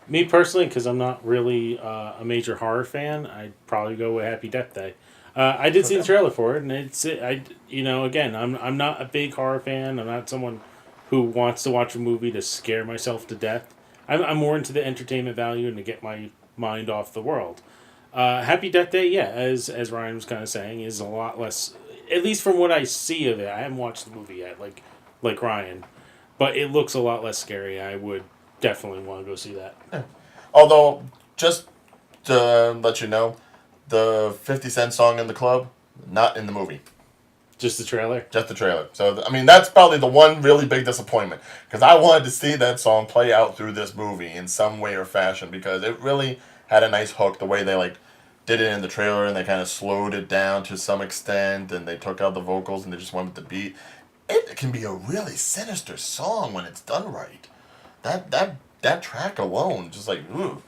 Me personally, because I'm not really a major horror fan, I'd probably go with Happy Death Day. I did see the trailer for it, and again, I'm not a big horror fan. I'm not someone who wants to watch a movie to scare myself to death. I'm more into the entertainment value and to get my mind off the world. Happy Death Day, yeah, as Ryan was kind of saying, is a lot less. At least from what I see of it, I haven't watched the movie yet, like Ryan, but it looks a lot less scary. I would definitely want to go see that. Yeah. Although, just to let you know, the 50 Cent song in the club, not in the movie. Just the trailer? Just the trailer. So, I mean, that's probably the one really big disappointment. Because I wanted to see that song play out through this movie in some way or fashion. Because it really had a nice hook, the way they, did it in the trailer. And they kind of slowed it down to some extent. And they took out the vocals and they just went with the beat. It can be a really sinister song when it's done right. That track alone, just ooh.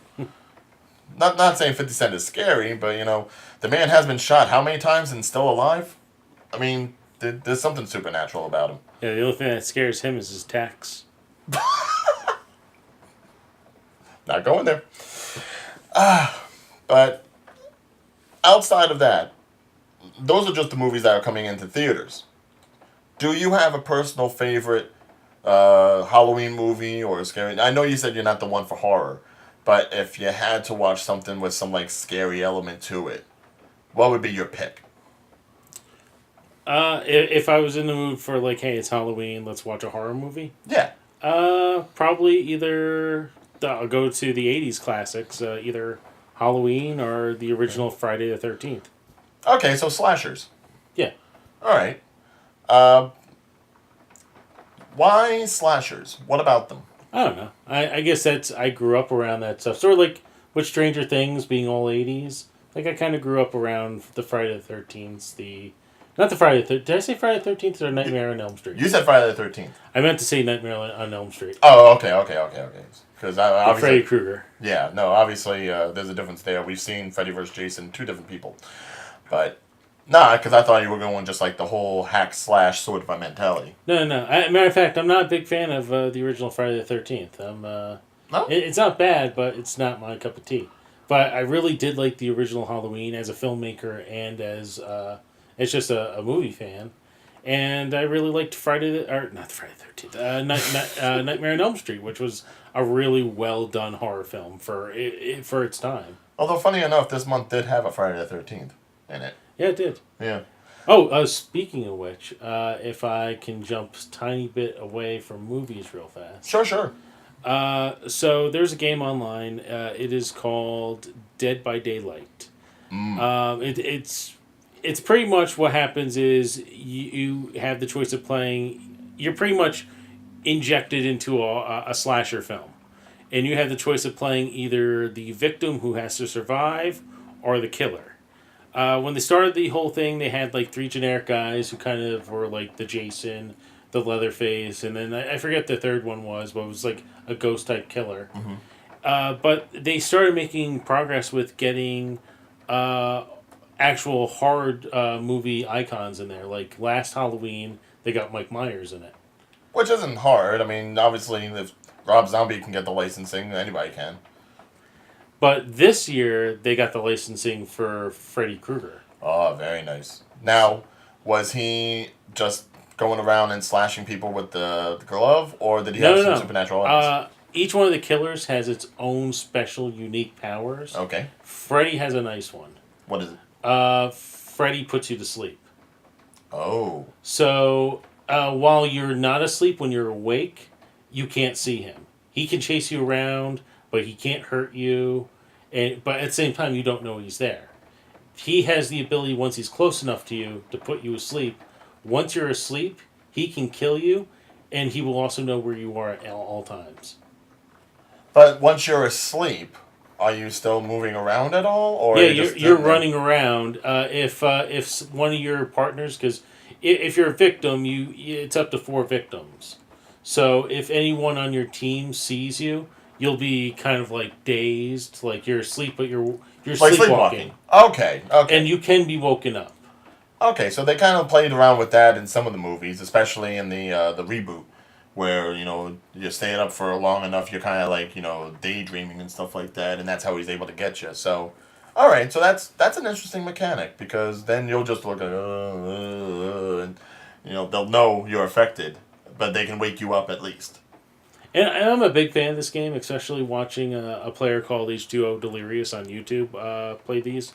Not saying 50 Cent is scary, but, the man has been shot how many times and still alive? I mean, there's something supernatural about him. Yeah, the only thing that scares him is his tax. Not going there. But outside of that, those are just the movies that are coming into theaters. Do you have a personal favorite Halloween movie or scary? I know you said you're not the one for horror, but if you had to watch something with some like scary element to it, what would be your pick? If I was in the mood for like, hey, it's Halloween, let's watch a horror movie. Yeah. Probably either I'll go to the '80s classics, either Halloween or the original Friday the 13th. Okay, so slashers. Yeah. All right. Uh, why slashers? What about them? I don't know. I guess I grew up around that stuff. Sort of like with Stranger Things being all '80s. Like I kind of grew up around the Friday the 13th. Not the Friday the 13th. Did I say Friday the 13th or Nightmare on Elm Street? You said Friday the 13th. I meant to say Nightmare on Elm Street. Oh, okay. Because obviously, Freddy Krueger. yeah, no, obviously there's a difference there. We've seen Freddy vs. Jason, two different people, but nah, because I thought you were going just like the whole hack slash sort of a mentality. No. Matter of fact, I'm not a big fan of the original Friday the 13th. No, It's not bad, but it's not my cup of tea. But I really did like the original Halloween as a filmmaker and as just a movie fan. And I really liked not Friday the 13th, Nightmare on Elm Street, which was a really well done horror film for its time. although funny enough, this month did have a Friday the 13th in it. Yeah, it did. Yeah. Oh, speaking of which, if I can jump a tiny bit away from movies real fast. Sure. So there's a game online. It is called Dead by Daylight. It's pretty much what happens is you have the choice of playing. You're pretty much injected into a slasher film, and you have the choice of playing either the victim who has to survive or the killer. When they started the whole thing, they had like three generic guys who kind of were like the Jason, the Leatherface, and then I forget the third one was, but it was like a ghost type killer. But they started making progress with getting actual horror movie icons in there. Like last Halloween, they got Mike Myers in it. Which isn't hard. I mean, obviously, if Rob Zombie can get the licensing, anybody can. But this year, they got the licensing for Freddy Krueger. Oh, very nice. Now, was he just going around and slashing people with the glove, or did he have some supernatural elements? Each one of the killers has its own special, unique powers. Okay. Freddy has a nice one. What is it? Freddy puts you to sleep. Oh. So, while you're not asleep, when you're awake, you can't see him. He can chase you around, but he can't hurt you. But at the same time, you don't know he's there. He has the ability, once he's close enough to you, to put you asleep. Once you're asleep, he can kill you, and he will also know where you are at all times. But once you're asleep, are you still moving around at all? Or Yeah, you're running around. If one of your partners, because if you're a victim, it's up to 4 victims. So if anyone on your team sees you, you'll be kind of like dazed, like you're asleep, but you're like sleepwalking. Okay. And you can be woken up. Okay, so they kind of played around with that in some of the movies, especially in the reboot, where you're staying up for long enough, you're kind of like daydreaming and stuff like that, and that's how he's able to get you. So, all right, so that's an interesting mechanic, because then you'll just look at and they'll know you're affected, but they can wake you up at least. And I'm a big fan of this game, especially watching a player called H2O Delirious on YouTube play these.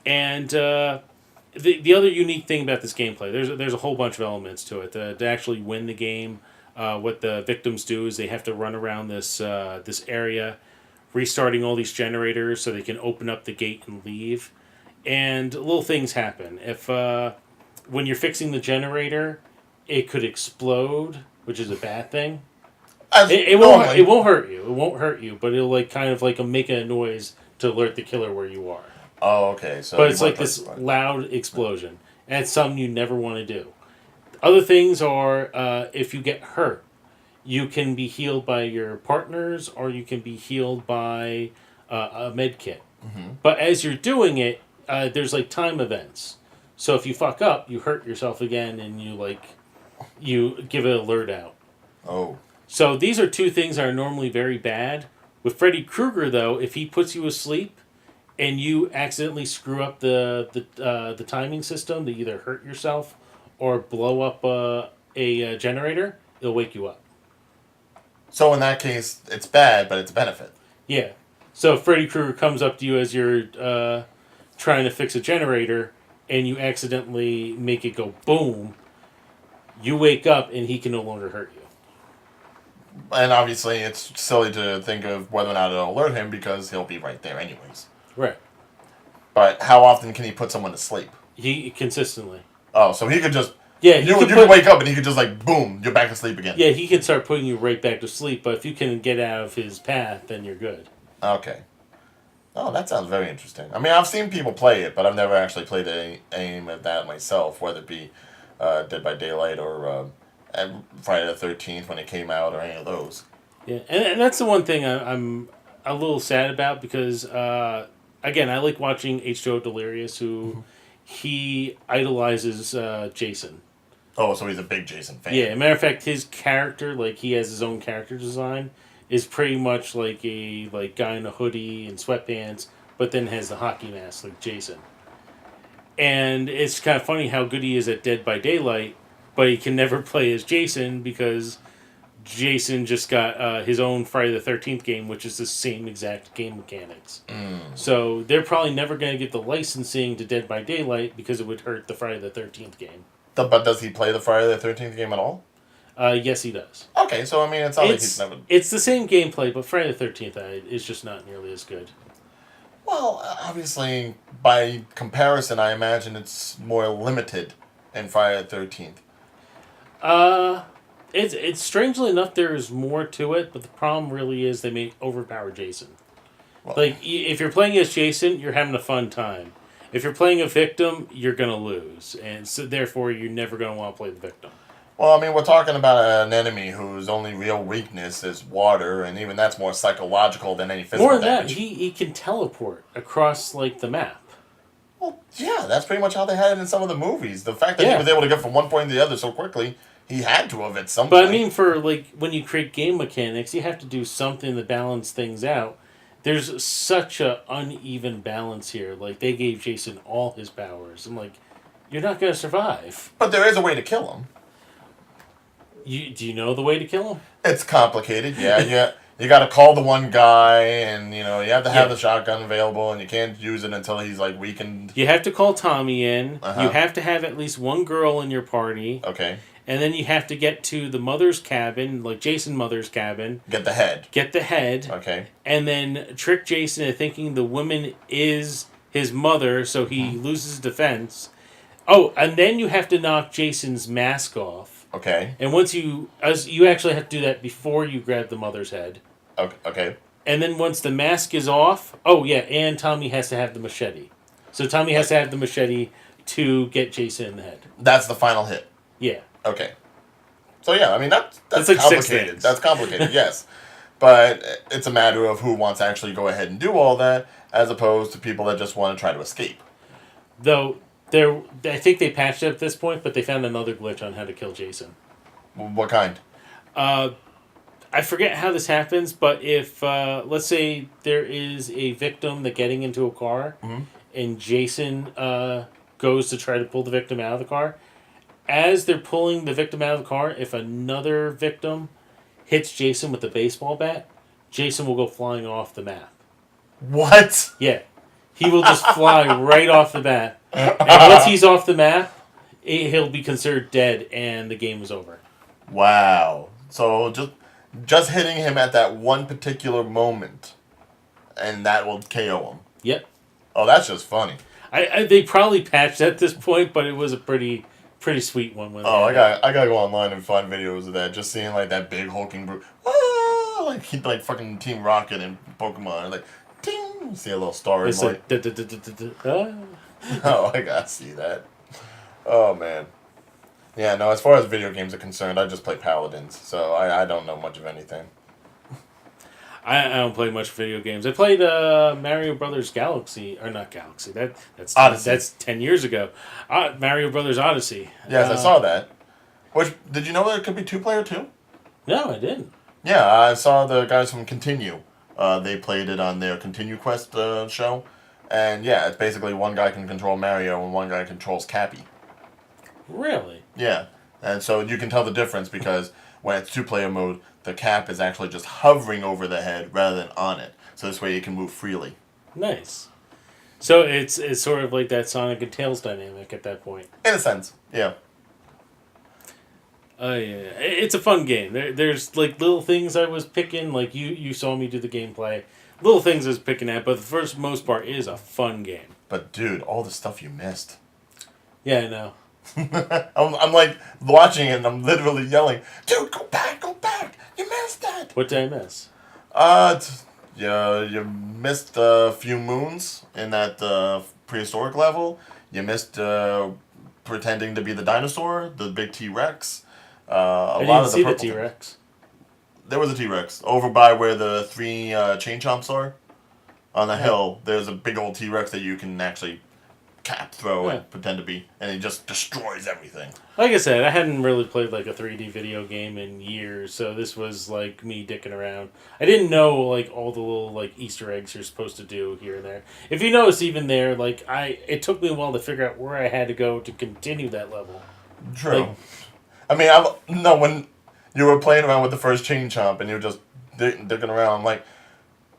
And the other unique thing about this gameplay, there's a whole bunch of elements to it. To actually win the game, what the victims do is they have to run around this area, restarting all these generators so they can open up the gate and leave. And little things happen. If when you're fixing the generator, it could explode, which is a bad thing. It won't hurt you. It won't hurt you, but it'll make a noise to alert the killer where you are. Oh, okay. So, but it's like this loud explosion, and it's something you never want to do. Other things are if you get hurt, you can be healed by your partners, or you can be healed by a med kit. Mm-hmm. But as you're doing it, there's like time events. So if you fuck up, you hurt yourself again, and you give an alert out. Oh. So these are two things that are normally very bad, With Freddy Krueger, though, if he puts you asleep and you accidentally screw up the timing system to either hurt yourself or blow up a generator, it'll wake you up. So in that case, it's bad, but it's a benefit. Yeah. So if Freddy Krueger comes up to you as you're trying to fix a generator and you accidentally make it go boom, you wake up and he can no longer hurt you. And obviously, it's silly to think of whether or not it'll alert him because he'll be right there anyways. Right. But how often can he put someone to sleep? He consistently. Oh, so he could just... Yeah, you could wake up and he could just like, boom, you're back to sleep again. Yeah, he can start putting you right back to sleep, but if you can get out of his path, then you're good. Okay. Oh, that sounds very interesting. I mean, I've seen people play it, but I've never actually played any game of that myself, whether it be Dead by Daylight or Friday the 13th when it came out or any of those. Yeah, and that's the one thing I'm a little sad about because, again, I like watching H2O Delirious, who he idolizes Jason. Oh, so he's a big Jason fan. Yeah, as a matter of fact, his character, like, he has his own character design, is pretty much like a guy in a hoodie and sweatpants, but then has the hockey mask like Jason. And it's kind of funny how good he is at Dead by Daylight, but he can never play as Jason because Jason just got his own Friday the 13th game, which is the same exact game mechanics. So they're probably never going to get the licensing to Dead by Daylight because it would hurt the Friday the 13th game. But does he play the Friday the 13th game at all? Yes, he does. Okay, so I mean, it's not like he's never... It's the same gameplay, but Friday the 13th is just not nearly as good. Well, obviously, by comparison, I imagine it's more limited in Friday the 13th. It's strangely enough, there's more to it, but the problem really is they may overpower Jason. Well, like, if you're playing as Jason, you're having a fun time. If you're playing a victim, you're going to lose. And so, therefore, you're never going to want to play the victim. Well, I mean, we're talking about an enemy whose only real weakness is water, and even that's more psychological than any physical damage. More than that, he can teleport across, like, the map. Well, yeah, that's pretty much how they had it in some of the movies. The fact that he was able to get from one point to the other so quickly, he had to have at some point. But, I mean, for, like, when you create game mechanics, you have to do something to balance things out. There's such a uneven balance here. Like, they gave Jason all his powers. I'm like, you're not going to survive. But there is a way to kill him. Do you know the way to kill him? It's complicated, yeah. You got to call the one guy, and, you know, you have to have the shotgun available, and you can't use it until he's, like, weakened. You have to call Tommy in. You have to have at least one girl in your party. Okay. And then you have to get to the mother's cabin, like Jason's mother's cabin. Get the head. Okay. And then trick Jason into thinking the woman is his mother, so he loses defense. Oh, and then you have to knock Jason's mask off. Okay. And once you actually have to do that before you grab the mother's head. Okay. And then once the mask is off, and Tommy has to have the machete. So Tommy has to have the machete to get Jason in the head. That's the final hit. Yeah. Okay. So yeah, I mean that's like complicated. That's complicated, yes. But it's a matter of who wants to actually go ahead and do all that, as opposed to people that just want to try to escape. Though I think they patched it at this point, but they found another glitch on how to kill Jason. What kind? I forget how this happens, but if let's say there is a victim that getting into a car, and Jason goes to try to pull the victim out of the car. As they're pulling the victim out of the car, if another victim hits Jason with a baseball bat, Jason will go flying off the map. What? Yeah. He will just fly right off the map. And once he's off the map, he'll be considered dead and the game is over. Wow. So just hitting him at that one particular moment, and that will KO him. Yep. Oh, that's just funny. They probably patched at this point, but it was a pretty sweet one. I gotta go online and find videos of that. Just seeing like that big hulking brute, like fucking Team Rocket and Pokemon, like ting, see a little star. It's like oh, I gotta see that. Oh man, yeah. No, as far as video games are concerned, I just play Paladins, so I don't know much of anything. I don't play much video games. I played Mario Brothers Galaxy, or not Galaxy. That's Odyssey. That's 10 years ago. Mario Brothers Odyssey. Yes, I saw that. Which did you know that it could be 2-player too? No, I didn't. Yeah, I saw the guys from Continue They played it on their Continue Quest show. And yeah, it's basically one guy can control Mario and one guy controls Cappy. Really? Yeah. And so you can tell the difference because when it's two-player mode, the cap is actually just hovering over the head rather than on it. So this way it can move freely. Nice. So it's sort of like that Sonic and Tails dynamic at that point. In a sense, yeah. Oh yeah, it's a fun game. There's like little things I was picking. Like you saw me do the gameplay. Little things I was picking at, but the most part is a fun game. But dude, all the stuff you missed. Yeah, I know. I'm like watching it and I'm literally yelling, dude, go back, you missed that. What did I miss? Yeah, you missed a few moons in that prehistoric level. You missed pretending to be the dinosaur, the big T-Rex. I didn't see the T-Rex. There was a T-Rex over by where the 3 chain chomps are. On the hill, there's a big old T-Rex that you can actually throw and pretend to be, and it just destroys everything. Like I said, I hadn't really played like a 3D video game in years, so this was like me dicking around. I didn't know like all the little like Easter eggs you're supposed to do here and there. If you notice, even there, like it took me a while to figure out where I had to go to continue that level. True. When you were playing around with the first chain chomp and you were just digging around, I'm like,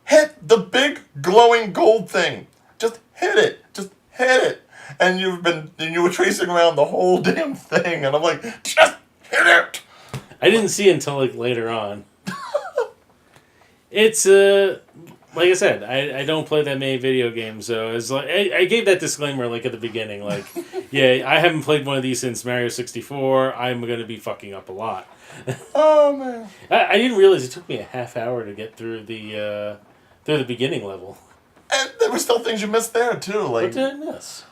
hit the big glowing gold thing. Just hit it. Just hit it. And you were tracing around the whole damn thing, and I'm like, just hit it. I didn't see it until like later on. It's like I said, I don't play that many video games, so it's like I gave that disclaimer like at the beginning, like, yeah, I haven't played one of these since Mario 64. I'm gonna be fucking up a lot. Oh man! I didn't realize it took me a half hour to get through the beginning level. And there were still things you missed there too. Like, what did I miss?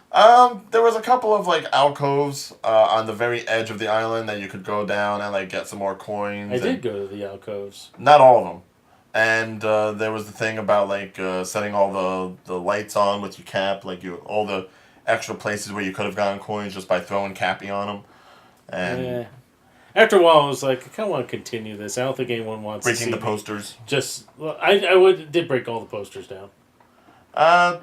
There was a couple of like alcoves on the very edge of the island that you could go down and like get some more coins. I did go to the alcoves. Not all of them. And there was the thing about like setting all the lights on with your cap, like all the extra places where you could have gotten coins just by throwing Cappy on them. And yeah. After a while, I was like, I kind of want to continue this. I don't think anyone wants to see breaking the posters. I did break all the posters down. I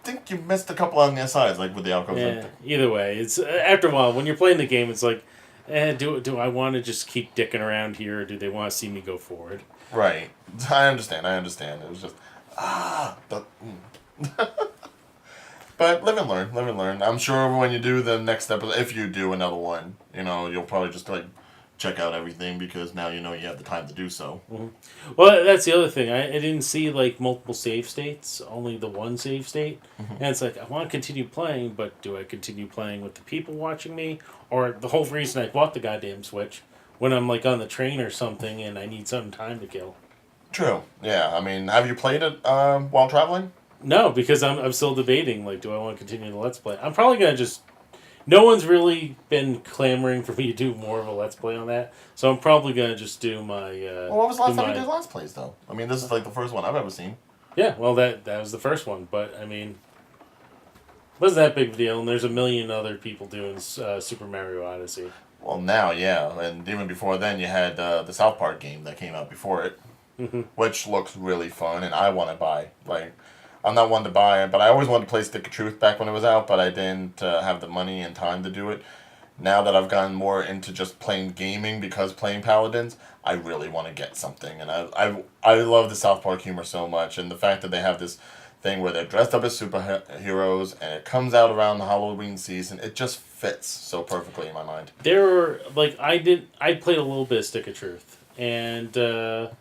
think you missed a couple on the sides, like with the alcoves. Yeah. Either way, it's after a while when you're playing the game, it's like, do I want to just keep dicking around here, or do they want to see me go forward? Right. I understand. It was just But live and learn. I'm sure when you do the next episode, if you do another one, you'll probably just like check out everything because now you know you have the time to do so. Mm-hmm. Well, that's the other thing. I didn't see like multiple save states, only the one save state. Mm-hmm. And it's like, I want to continue playing, but do I continue playing with the people watching me? Or the whole reason I bought the goddamn Switch, when I'm like on the train or something and I need some time to kill. True. Yeah. I mean, have you played it while traveling? No, because I'm still debating, like, do I want to continue the Let's Play? I'm probably going to just... No one's really been clamoring for me to do more of a Let's Play on that, so I'm probably going to just do my... well, what was the last time you did Let's Plays, though? I mean, this is like the first one I've ever seen. Yeah, well, that was the first one, but, I mean... It wasn't that big of a deal, and there's a million other people doing Super Mario Odyssey. Well, now, yeah, and even before then, you had the South Park game that came out before it, which looks really fun, and I want to buy, like... I'm not one to buy it, but I always wanted to play Stick of Truth back when it was out, but I didn't have the money and time to do it. Now that I've gotten more into just playing gaming because playing Paladins, I really want to get something. And I love the South Park humor so much, and the fact that they have this thing where they're dressed up as superheroes, and it comes out around the Halloween season, it just fits so perfectly in my mind. There were, like, I played a little bit of Stick of Truth, and...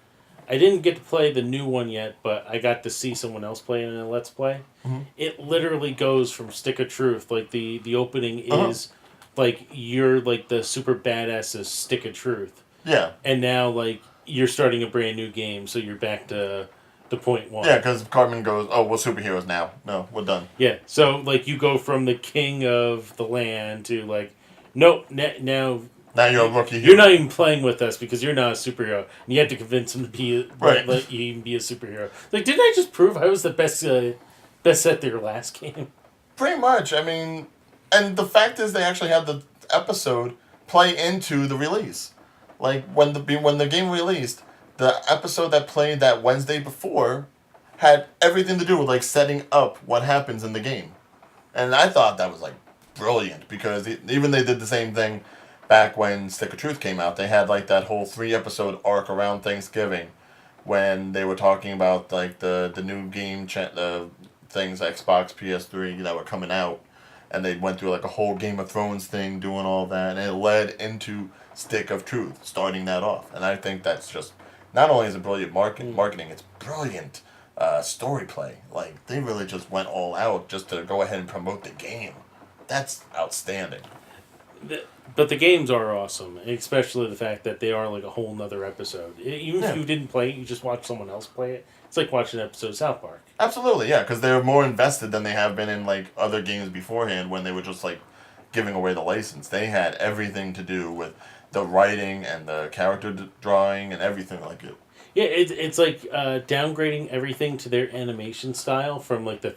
I didn't get to play the new one yet, but I got to see someone else play it in a Let's Play. Mm-hmm. It literally goes from Stick of Truth, like the opening is like you're like the super badass of Stick of Truth. Yeah. And now like you're starting a brand new game, so you're back to point one. Yeah, because Cartman goes, "Oh, we're superheroes now. No, we're done." Yeah, so like you go from the king of the land to like, nope, now. Now you're a rookie. You're not even playing with us because you're not a superhero. And you have to convince him to let you even be a superhero. Like, didn't I just prove I was the best at their last game? Pretty much. I mean, and the fact is they actually had the episode play into the release. Like, when the game released, the episode that played that Wednesday before had everything to do with like setting up what happens in the game, and I thought that was like brilliant because even they did the same thing back when Stick of Truth came out. They had like that whole 3 episode arc around Thanksgiving when they were talking about like the new game the things Xbox PS3 that were coming out, and they went through like a whole Game of Thrones thing doing all that, and it led into Stick of Truth starting that off. And I think that's just not only is it brilliant marketing, it's brilliant story play. Like they really just went all out just to go ahead and promote the game. That's outstanding. But the games are awesome, especially the fact that they are like a whole nother episode. Even if you didn't play it, you just watch someone else play it. It's like watching an episode of South Park. Absolutely, yeah, because they're more invested than they have been in like other games beforehand when they were just like giving away the license. They had everything to do with the writing and the character drawing and everything like it. Yeah, it's like downgrading everything to their animation style from like the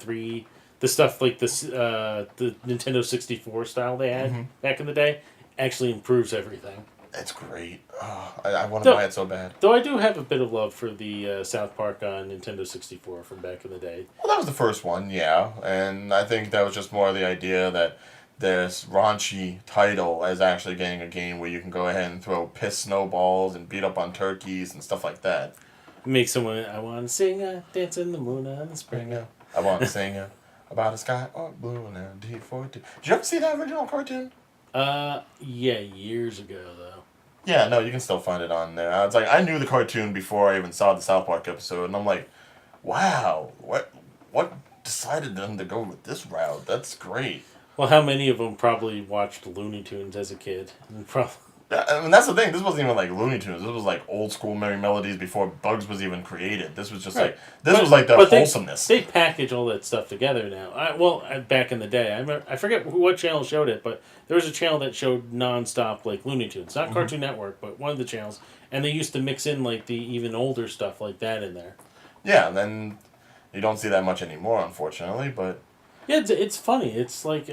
stuff like this the Nintendo 64 style they had back in the day actually improves everything. It's great. Oh, I want to buy it so bad. Though I do have a bit of love for the South Park on Nintendo 64 from back in the day. Well, that was the first one, yeah, and I think that was just more the idea that this raunchy title is actually getting a game where you can go ahead and throw piss snowballs and beat up on turkeys and stuff like that. Make someone, I want to sing a dance in the moon in the spring. I want to sing about a sky all blue and a deep 42. Did you ever see that original cartoon? Yeah, years ago though. Yeah, no, you can still find it on there. I was like, I knew the cartoon before I even saw the South Park episode, and I'm like, wow, what decided them to go with this route? That's great. Well, how many of them probably watched Looney Tunes as a kid? I mean, that's the thing. This wasn't even like Looney Tunes. This was like old school Merry Melodies before Bugs was even created. This was just like was like the wholesomeness. They package all that stuff together now. Back in the day, I forget what channel showed it, but there was a channel that showed nonstop like Looney Tunes, not Cartoon Network, but one of the channels, and they used to mix in like the even older stuff like that in there. Yeah, and then you don't see that much anymore, unfortunately. But yeah, it's funny. It's like.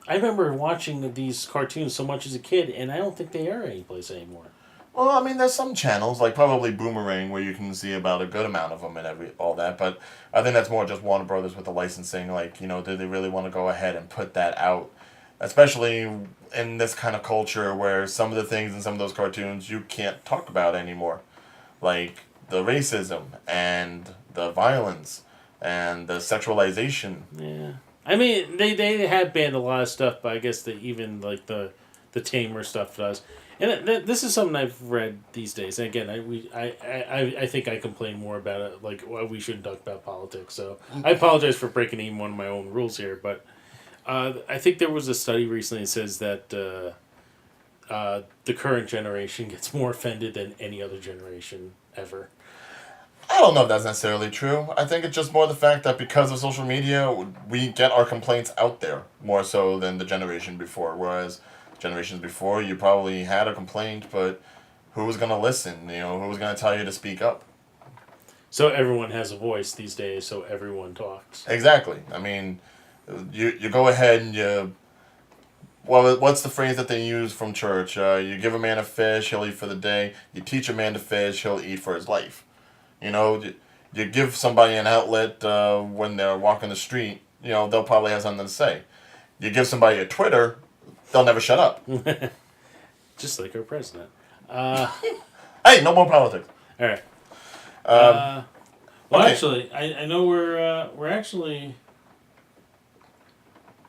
I remember watching these cartoons so much as a kid, and I don't think they air anyplace anymore. Well, I mean, there's some channels, like probably Boomerang, where you can see about a good amount of them and all that, but I think that's more just Warner Brothers with the licensing. Like, you know, do they really want to go ahead and put that out? Especially in this kind of culture where some of the things in some of those cartoons you can't talk about anymore. Like the racism and the violence and the sexualization. Yeah. I mean, they have banned a lot of stuff, but I guess that even like the tamer stuff does. And this is something I've read these days. And again, I think I complain more about it, like we shouldn't talk about politics. So I apologize for breaking even one of my own rules here. But I think there was a study recently that says that the current generation gets more offended than any other generation ever. I don't know if that's necessarily true. I think it's just more the fact that because of social media, we get our complaints out there more so than the generation before. Whereas generations before, you probably had a complaint, but who was going to listen? You know, who was going to tell you to speak up? So everyone has a voice these days, so everyone talks. Exactly. I mean, you go ahead and you... Well, what's the phrase that they use from church? You give a man a fish, he'll eat for the day. You teach a man to fish, he'll eat for his life. You know, you give somebody an outlet when they're walking the street, you know, they'll probably have something to say. You give somebody a Twitter, they'll never shut up. Just like our president. Hey, no more politics. All right. Okay. Actually, I know we're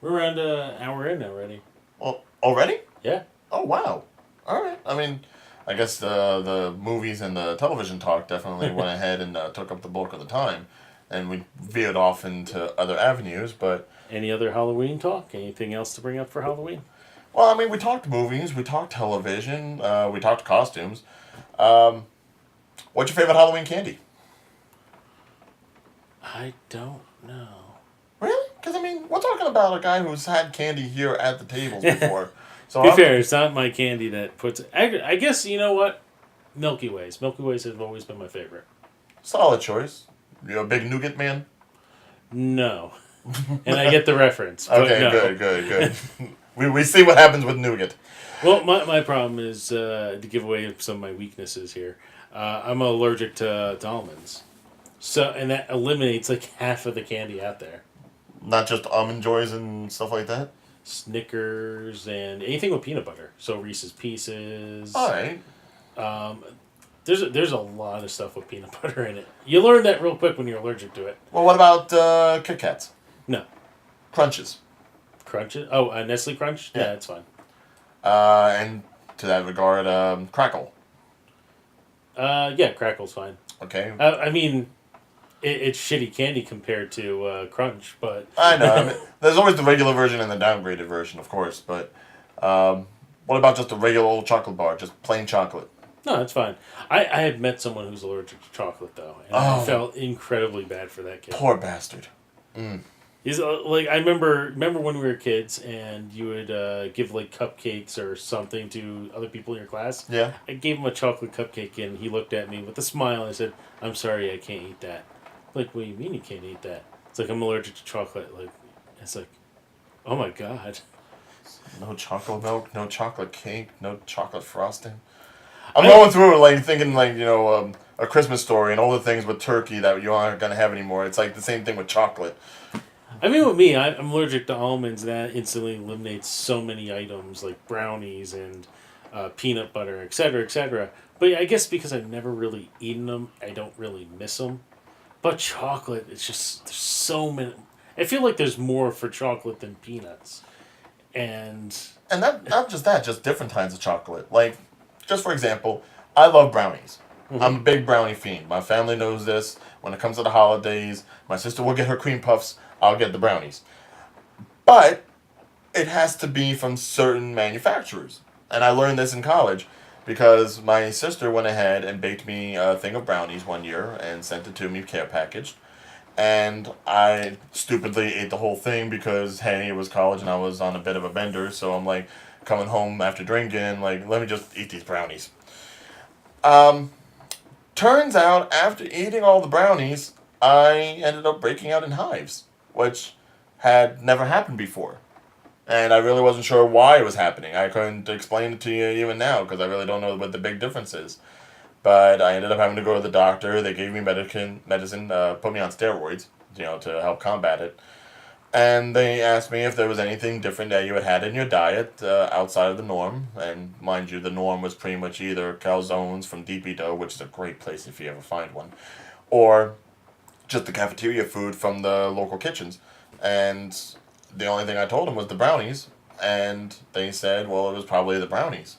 around an hour in already. Well, already? Yeah. Oh, wow. All right. I mean... I guess the movies and the television talk definitely went ahead and took up the bulk of the time, and we veered off into other avenues. But any other Halloween talk? Anything else to bring up for Halloween? Well, I mean, we talked movies, we talked television, we talked costumes. What's your favorite Halloween candy? I don't know. Really? Because I mean, we're talking about a guy who's had candy here at the tables before. So to be fair, it's not my candy that puts... I guess, you know what? Milky Ways. Milky Ways have always been my favorite. Solid choice. You a big nougat man? No. And I get the reference. Okay, no. good. we see what happens with nougat. Well, my problem is, to give away some of my weaknesses here, I'm allergic to almonds. So, and that eliminates like half of the candy out there. Not just Almond Joys and stuff like that? Snickers and anything with peanut butter. So Reese's Pieces. Alright. Um, there's a lot of stuff with peanut butter in it. You learn that real quick when you're allergic to it. Well, what about Kit Kats? No. Crunches. Crunches? Oh, Nestle Crunch? Yeah, it's fine. And to that regard, Crackle. Yeah, Crackle's fine. Okay. I mean, it's shitty candy compared to Crunch, but... I know. I mean, there's always the regular version and the downgraded version, of course, but what about just a regular old chocolate bar, just plain chocolate? No, that's fine. I had met someone who's allergic to chocolate, though, and I felt incredibly bad for that kid. Poor bastard. He's like, I remember when we were kids, and you would give like cupcakes or something to other people in your class. Yeah. I gave him a chocolate cupcake, and he looked at me with a smile and said, "I'm sorry, I can't eat that." Like, what do you mean you can't eat that? It's like, I'm allergic to chocolate. Like, it's like, oh my god. No chocolate milk, no chocolate cake, no chocolate frosting. I'm going through it, like, thinking, like, A Christmas Story and all the things with turkey that you aren't going to have anymore. It's like the same thing with chocolate. I mean, with me, I'm allergic to almonds. That instantly eliminates so many items, like brownies and peanut butter, etc., etc. But yeah, I guess because I've never really eaten them, I don't really miss them. But chocolate, it's just, there's so many. I feel like there's more for chocolate than peanuts. And not just that, just different kinds of chocolate. Like, just for example, I love brownies. Mm-hmm. I'm a big brownie fiend. My family knows this. When it comes to the holidays, my sister will get her cream puffs. I'll get the brownies. But it has to be from certain manufacturers. And I learned this in college because my sister went ahead and baked me a thing of brownies one year and sent it to me care packaged. And I stupidly ate the whole thing because, hey, it was college and I was on a bit of a bender. So I'm like coming home after drinking, like, let me just eat these brownies. Turns out, after eating all the brownies, I ended up breaking out in hives, which had never happened before. And I really wasn't sure why it was happening. I couldn't explain it to you even now because I really don't know what the big difference is. But I ended up having to go to the doctor. They gave me medicine, put me on steroids, to help combat it. And they asked me if there was anything different that you had in your diet outside of the norm. And mind you, the norm was pretty much either calzones from DP Dough, which is a great place if you ever find one, or just the cafeteria food from the local kitchens. And the only thing I told them was the brownies. And they said, well, it was probably the brownies.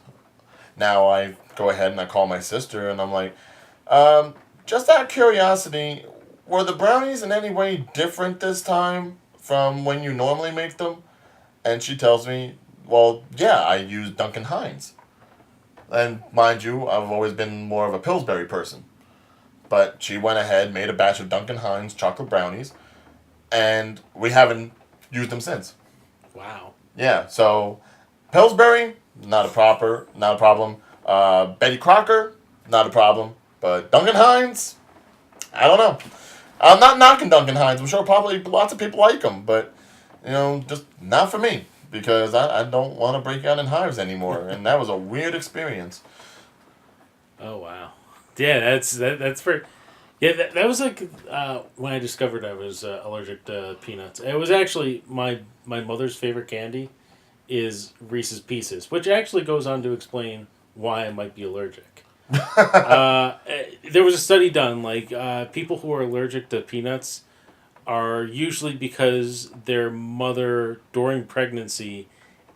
Now I go ahead and I call my sister and I'm like, just out of curiosity, were the brownies in any way different this time from when you normally make them? And she tells me, well, yeah, I use Duncan Hines. And mind you, I've always been more of a Pillsbury person. But she went ahead, made a batch of Duncan Hines chocolate brownies, and we haven't used them since. wow. Yeah, so Pillsbury, not a problem. Betty Crocker, not a problem. But Duncan Hines, I don't know. I'm not knocking Duncan Hines. I'm sure probably lots of people like them, but just not for me because I don't want to break out in hives anymore, and that was a weird experience. Oh wow. Yeah, that's for. Yeah, that was like when I discovered I was allergic to peanuts. It was actually my mother's favorite candy is Reese's Pieces, which actually goes on to explain why I might be allergic. There was a study done, like people who are allergic to peanuts are usually because their mother during pregnancy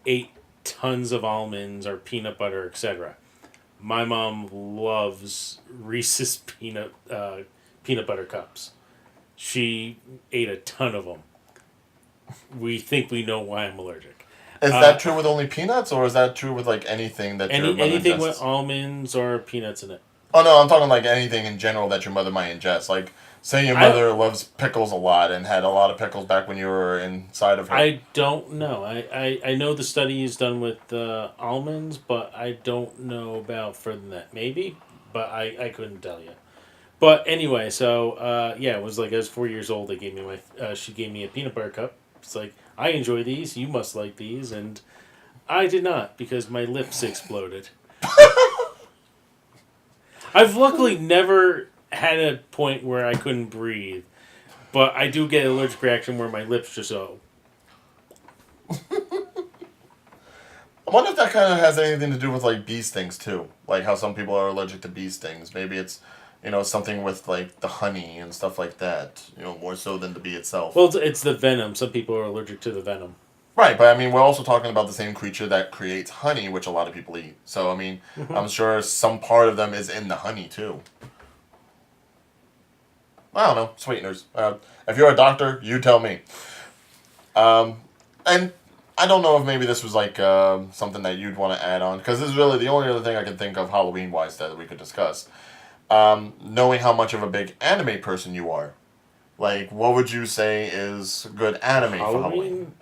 ate tons of almonds or peanut butter, etc. My mom loves Reese's peanut butter cups. She ate a ton of them. We think we know why I'm allergic. Is that true with only peanuts, or is that true with like anything that your mother anything ingests? with almonds or peanuts in it? Oh no, I'm talking like anything in general that your mother might ingest. Like, say your mother loves pickles a lot and had a lot of pickles back when you were inside of her. I don't know. I know the study is done with almonds, but I don't know about further than that. Maybe, but I couldn't tell you. But anyway, so yeah, it was like I was 4 years old. They gave me she gave me a peanut butter cup. It's like, I enjoy these. You must like these, and I did not because my lips exploded. I've luckily never had a point where I couldn't breathe, but I do get an allergic reaction where my lips just go. I wonder if that kind of has anything to do with like bee stings too, like how some people are allergic to bee stings. Maybe it's something with like the honey and stuff like that. More so than the bee itself. Well, it's the venom. Some people are allergic to the venom. Right, but I mean, we're also talking about the same creature that creates honey, which a lot of people eat. So I mean, I'm sure some part of them is in the honey too. I don't know, sweeteners. If you're a doctor, you tell me. And I don't know if maybe this was like something that you'd want to add on, because this is really the only other thing I can think of Halloween-wise that we could discuss. Knowing how much of a big anime person you are, like, what would you say is good anime for Halloween?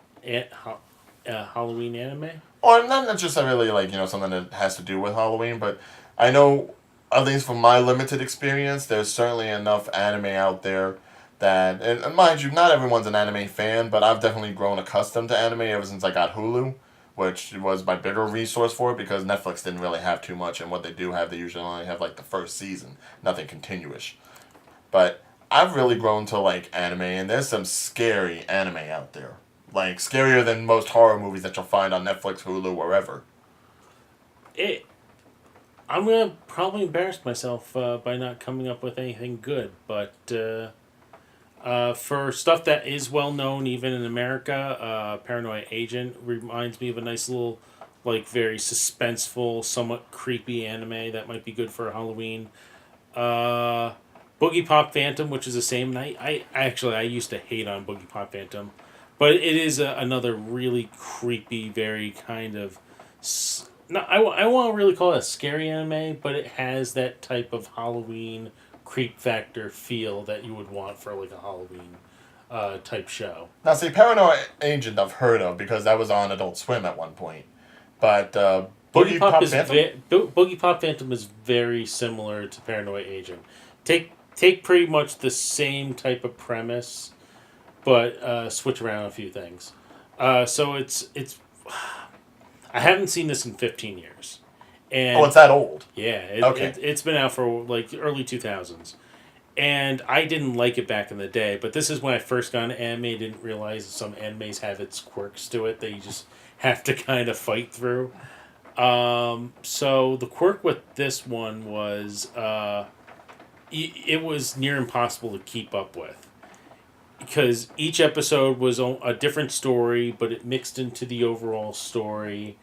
Halloween anime? Or not necessarily like something that has to do with Halloween, but I know, at least from my limited experience, there's certainly enough anime out there that, and mind you, not everyone's an anime fan, but I've definitely grown accustomed to anime ever since I got Hulu, which was my bigger resource for it, because Netflix didn't really have too much, and what they do have, they usually only have like the first season, nothing continuous. But I've really grown to like anime, and there's some scary anime out there. Like, scarier than most horror movies that you'll find on Netflix, Hulu, wherever. I'm going to probably embarrass myself by not coming up with anything good, but for stuff that is well known, even in America, Paranoid Agent reminds me of a nice little, like, very suspenseful, somewhat creepy anime that might be good for Halloween. Boogie Pop Phantom, which is the same night. I used to hate on Boogie Pop Phantom, but it is another really creepy, very kind of... I won't really call it a scary anime, but it has that type of Halloween creep factor feel that you would want for like a Halloween type show. Now, see, Paranoid Agent I've heard of because that was on Adult Swim at one point. But Boogie Pop Phantom? Boogie Pop Phantom is very similar to Paranoid Agent. Take pretty much the same type of premise, but switch around a few things. So it's I haven't seen this in 15 years. And it's that old? Yeah. Okay. It's been out for like early 2000s. And I didn't like it back in the day, but this is when I first got into anime. I didn't realize some animes have its quirks to it that you just have to kind of fight through. So the quirk with this one was it was near impossible to keep up with. Because each episode was a different story, but it mixed into the overall story.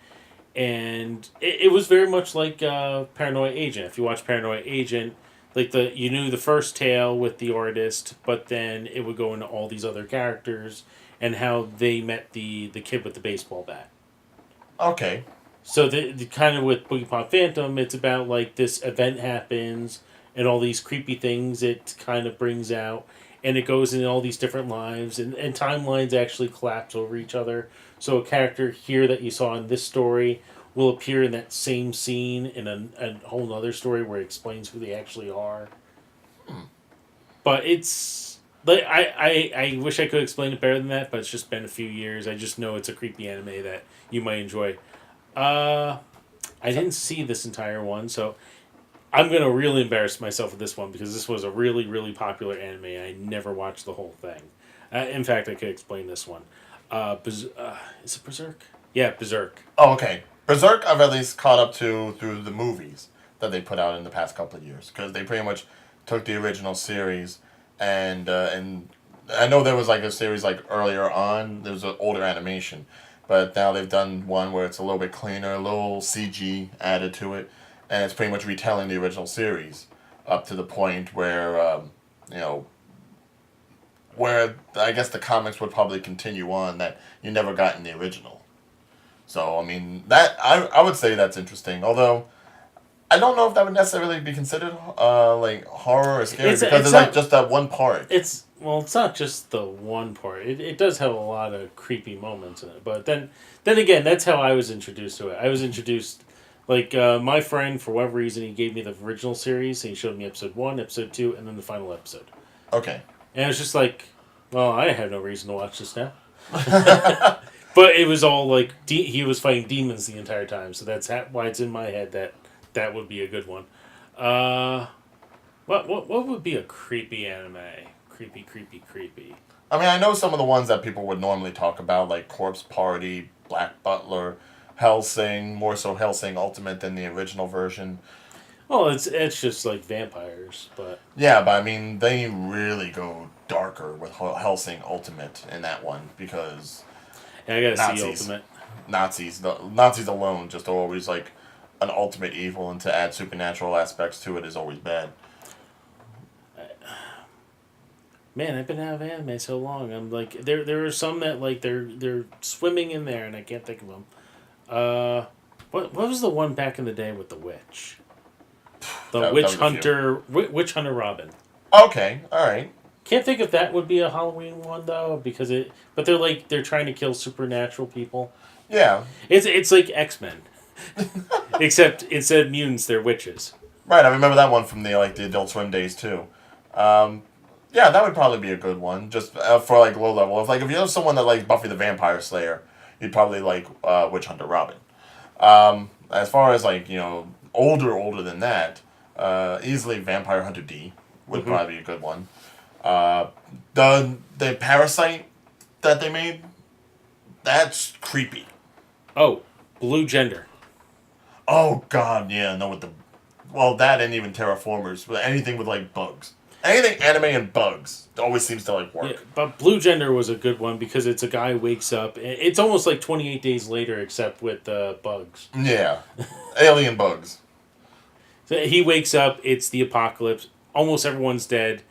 And it was very much like Paranoid Agent. If you watch Paranoid Agent, like you knew the first tale with the artist, but then it would go into all these other characters and how they met the kid with the baseball bat. Okay. So the kind of with Boogie Pop Phantom, it's about like this event happens and all these creepy things it kind of brings out. And it goes in all these different lives, and timelines actually collapse over each other. So a character here that you saw in this story will appear in that same scene in a whole other story where it explains who they actually are. But it's... like I wish I could explain it better than that, but it's just been a few years. I just know it's a creepy anime that you might enjoy. I didn't see this entire one, so... I'm going to really embarrass myself with this one because this was a really, really popular anime. I never watched the whole thing. In fact, I could explain this one. Is it Berserk? Yeah, Berserk. Oh, okay. Berserk I've at least caught up to through the movies that they put out in the past couple of years. Because they pretty much took the original series and I know there was like a series like earlier on. There was an older animation. But now they've done one where it's a little bit cleaner, a little CG added to it. And it's pretty much retelling the original series up to the point where, where I guess the comics would probably continue on that you never got in the original. So, I mean, that I would say that's interesting. Although, I don't know if that would necessarily be considered like horror or scary because it's like just that one part. It's not just the one part. It does have a lot of creepy moments in it. But then again, that's how I was introduced to it. I was introduced... Like, my friend, for whatever reason, he gave me the original series, and he showed me episode 1, episode 2, and then the final episode. Okay. And it was just like, well, I have no reason to watch this now. But it was all like, he was fighting demons the entire time, so that's why it's in my head that would be a good one. What would be a creepy anime? Creepy, creepy, creepy. I mean, I know some of the ones that people would normally talk about, like Corpse Party, Black Butler, Hellsing, more so Hellsing Ultimate than the original version. Well, it's just like vampires, but Yeah, but I mean, they really go darker with Hellsing Ultimate in that one because yeah, I gotta see Nazis, Ultimate. Nazis alone just are always like an ultimate evil, and to add supernatural aspects to it is always bad. Man, I've been out of anime so long. I'm like, there are some that like they're swimming in there, and I can't think of them. What was the one back in the day with the witch? The That witch was a few. hunter, witch hunter Robin. Okay, all right. Can't think if that would be a Halloween one though, because it. But they're trying to kill supernatural people. Yeah, It's like X-Men, except instead of mutants, they're witches. right. I remember that one from the Adult Swim days too. Um, yeah, that would probably be a good one, just for like low level. If you know someone that likes Buffy the Vampire Slayer, you'd probably like Witch Hunter Robin. As far as older than that, easily Vampire Hunter D would Mm-hmm. probably be a good one. Uh, the Parasite that they made, that's creepy. Oh, Blue Gender. Oh God, yeah, no with the, well that and even Terraformers, but anything with like bugs, anything anime and bugs always seems to like Yeah, work. but Blue Gender was a good one because it's a guy who wakes up. It's almost like 28 Days Later, except with bugs. Yeah, alien bugs. So he wakes up. It's the apocalypse. Almost everyone's dead,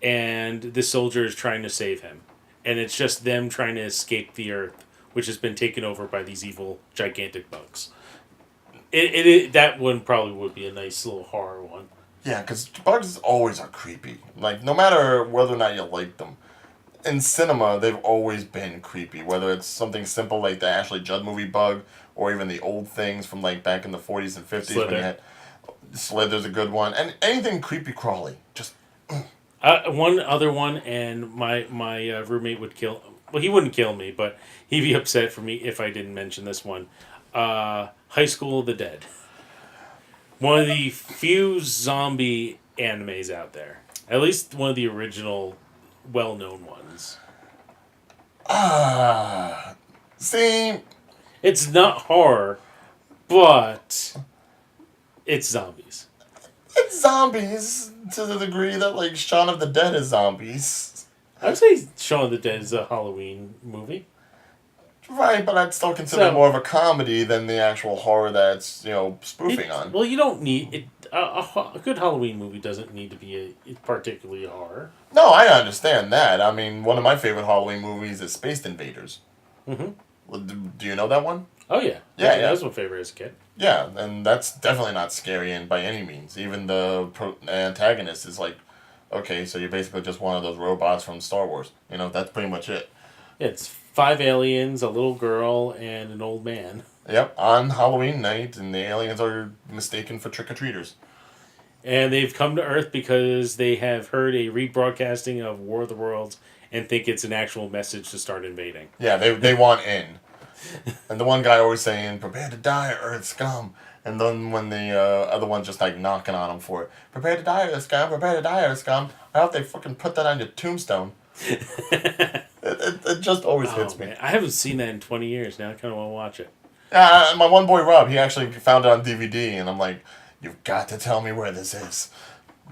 and the soldier is trying to save him. And it's just them trying to escape the Earth, which has been taken over by these evil, gigantic bugs. That one probably would be a nice little horror one. Yeah, because bugs always are creepy. Like no matter whether or not you like them, in cinema they've always been creepy. Whether it's something simple like the Ashley Judd movie Bug, or even the old things from like back in the 40s and 50s when you Slither. had Slither's a good one, and anything creepy crawly. Just One other one, and my roommate would kill. Well, he wouldn't kill me, but he'd be upset for me if I didn't mention this one. High School of the Dead. One of the few zombie animes out there. At least one of the original, well-known ones. see, It's not horror, but it's zombies. it's zombies to the degree that like Shaun of the Dead is zombies. I would say Shaun of the Dead is a Halloween movie. Right, but I'd still consider it more of a comedy than the actual horror that's spoofing on. Well, you don't need it. A good Halloween movie doesn't need to be particularly a horror. No, I understand that. I mean, one of my favorite Halloween movies is Space Invaders. Mm-hmm. Well, do you know that one? Oh yeah, Yeah. That was my favorite as a kid. Yeah, and that's definitely not scary and by any means. Even the antagonist is like, okay, so you're basically just one of those robots from Star Wars. That's pretty much it. Yeah, it's 5 aliens, a little girl, and an old man. Yep, on Halloween night, and the aliens are mistaken for trick-or-treaters. And they've come to Earth because they have heard a rebroadcasting of War of the Worlds and think it's an actual message to start invading. Yeah, they want in. And the one guy always saying, "Prepare to die, Earth scum." And then when the other one's just like knocking on him for it, "Prepare to die, Earth scum. Prepare to die, Earth scum." I hope they fucking put that on your tombstone. It just always hits me. Man. I haven't seen that in 20 years. Now I kind of want to watch it. My one boy Rob, he actually found it on DVD, and I'm like, "You've got to tell me where this is."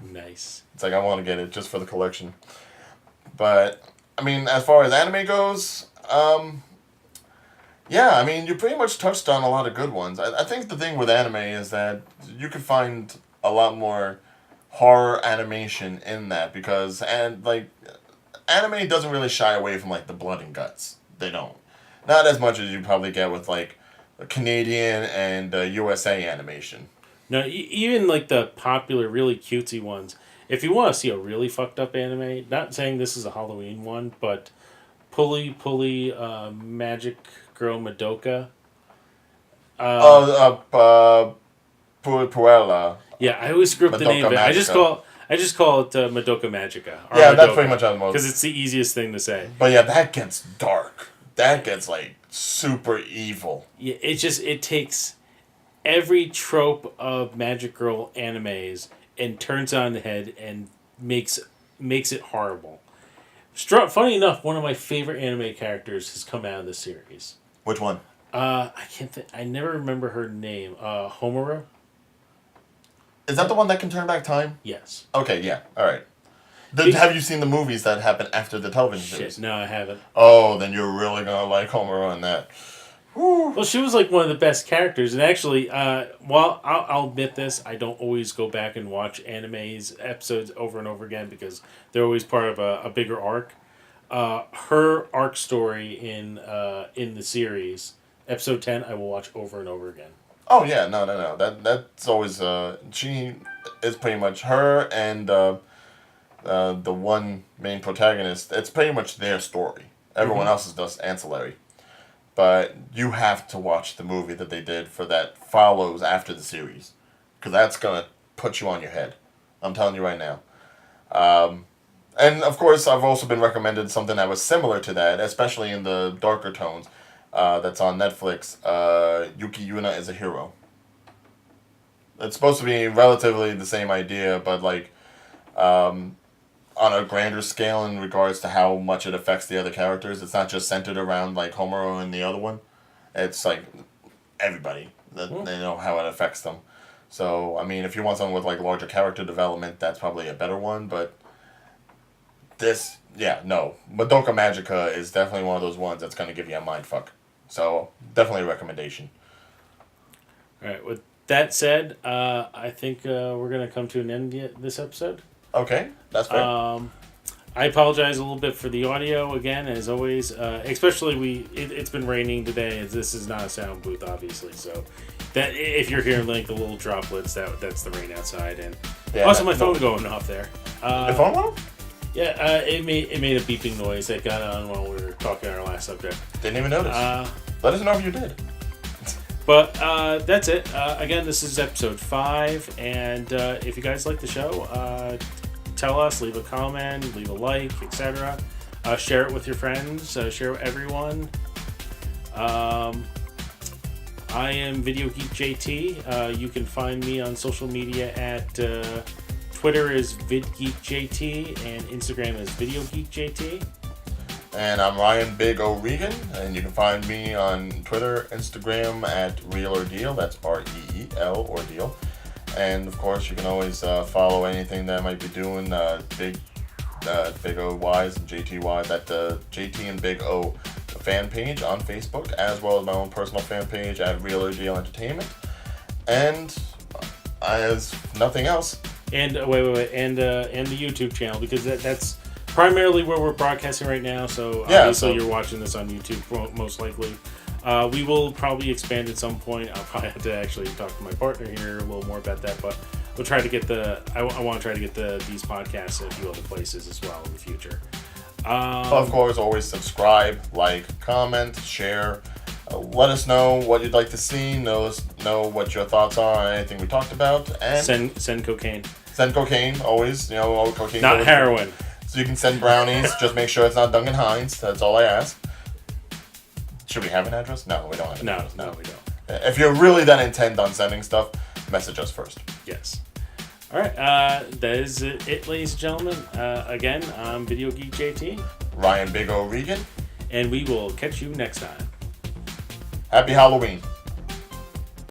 Nice. It's like I want to get it just for the collection. But I mean, as far as anime goes, yeah, I mean, you pretty much touched on a lot of good ones. I think the thing with anime is that you can find a lot more horror animation in that because anime doesn't really shy away from like the blood and guts. They don't. Not as much as you probably get with like Canadian and USA animation. No, even like the popular, really cutesy ones. If you want to see a really fucked up anime, not saying this is a Halloween one, but Pulley Magic Girl Madoka. Puella. Yeah, I always screw up the Madoka name, but I just Magica. call it Madoka Magica. Yeah, that's pretty much how the most. Because it's the easiest thing to say. But yeah, that gets dark. That gets like super evil. Yeah, it takes every trope of Magic Girl animes and turns it on the head and makes it horrible. Funny enough, one of my favorite anime characters has come out of this series. Which one? I can't think. I never remember her name. Homura. Is that the one that can turn back time? Yes. Okay, yeah. All right. Have you seen the movies that happen after the television series? No, I haven't. Oh, then you're really gonna like Homura on that. Whew. Well, she was like one of the best characters, and actually, well, I'll admit this: I don't always go back and watch anime's episodes over and over again because they're always part of a bigger arc. Her arc story in the series, episode 10, I will watch over and over again. Oh yeah, no. That's always she is pretty much her and the one main protagonist. It's pretty much their story. Everyone else is just ancillary. But you have to watch the movie that they did for that follows after the series. Because that's going to put you on your head. I'm telling you right now. And, of course, I've also been recommended something that was similar to that, especially in the darker tones, that's on Netflix. Yuki Yuna is a Hero. It's supposed to be relatively the same idea, but, like, on a grander scale in regards to how much it affects the other characters. It's not just centered around like Homura and the other one. It's like everybody. They know how it affects them. So, I mean, if you want something with like larger character development, that's probably a better one. But this, yeah, no. Madoka Magica is definitely one of those ones that's going to give you a mind fuck. So, definitely a recommendation. All right. With that said, I think we're going to come to an end this episode. Okay, that's fair. I apologize a little bit for the audio again, as always. Especially it's been raining today. This is not a sound booth, obviously. So that if you're hearing like the little droplets, that's the rain outside. And also my phone going off there. The phone went off? Yeah, it made a beeping noise that got on while we were talking our last subject. Didn't even notice. Let us know if you did. But that's it. Again, this is episode 5, and if you guys like the show, tell us, leave a comment, leave a like, etc. Share it with your friends, share it with everyone. I am VideoGeekJT. You can find me on social media at Twitter is VidGeekJT and Instagram is VideoGeekJT. And I'm Ryan Big O Regan, and you can find me on Twitter, Instagram at Real Ordeal. That's REEL Ordeal. And of course, you can always follow anything that I might be doing. Big O Y's and JT Y's at the JT and Big O fan page on Facebook, as well as my own personal fan page at Real Ordeal Entertainment. And as nothing else. And wait, and the YouTube channel, because that's primarily where we're broadcasting right now. So obviously you're watching this on YouTube most likely. We will probably expand at some point. I'll probably have to actually talk to my partner here a little more about that, but we'll try to get I want to try to get these podcasts in a few other places as well in the future. Of course, always subscribe, like, comment, share. Let us know what you'd like to see. Know what your thoughts are on anything we talked about, and send cocaine. Send cocaine always. All cocaine. Not heroin. So you can send brownies. Just make sure it's not Duncan Hines. That's all I ask. Should we have an address? No, we don't have an address. No, we don't. If you're really that intent on sending stuff, message us first. Yes. All right. That is it, ladies and gentlemen. Again, I'm VideoGeekJT. Ryan Big O Regan. And we will catch you next time. Happy Halloween.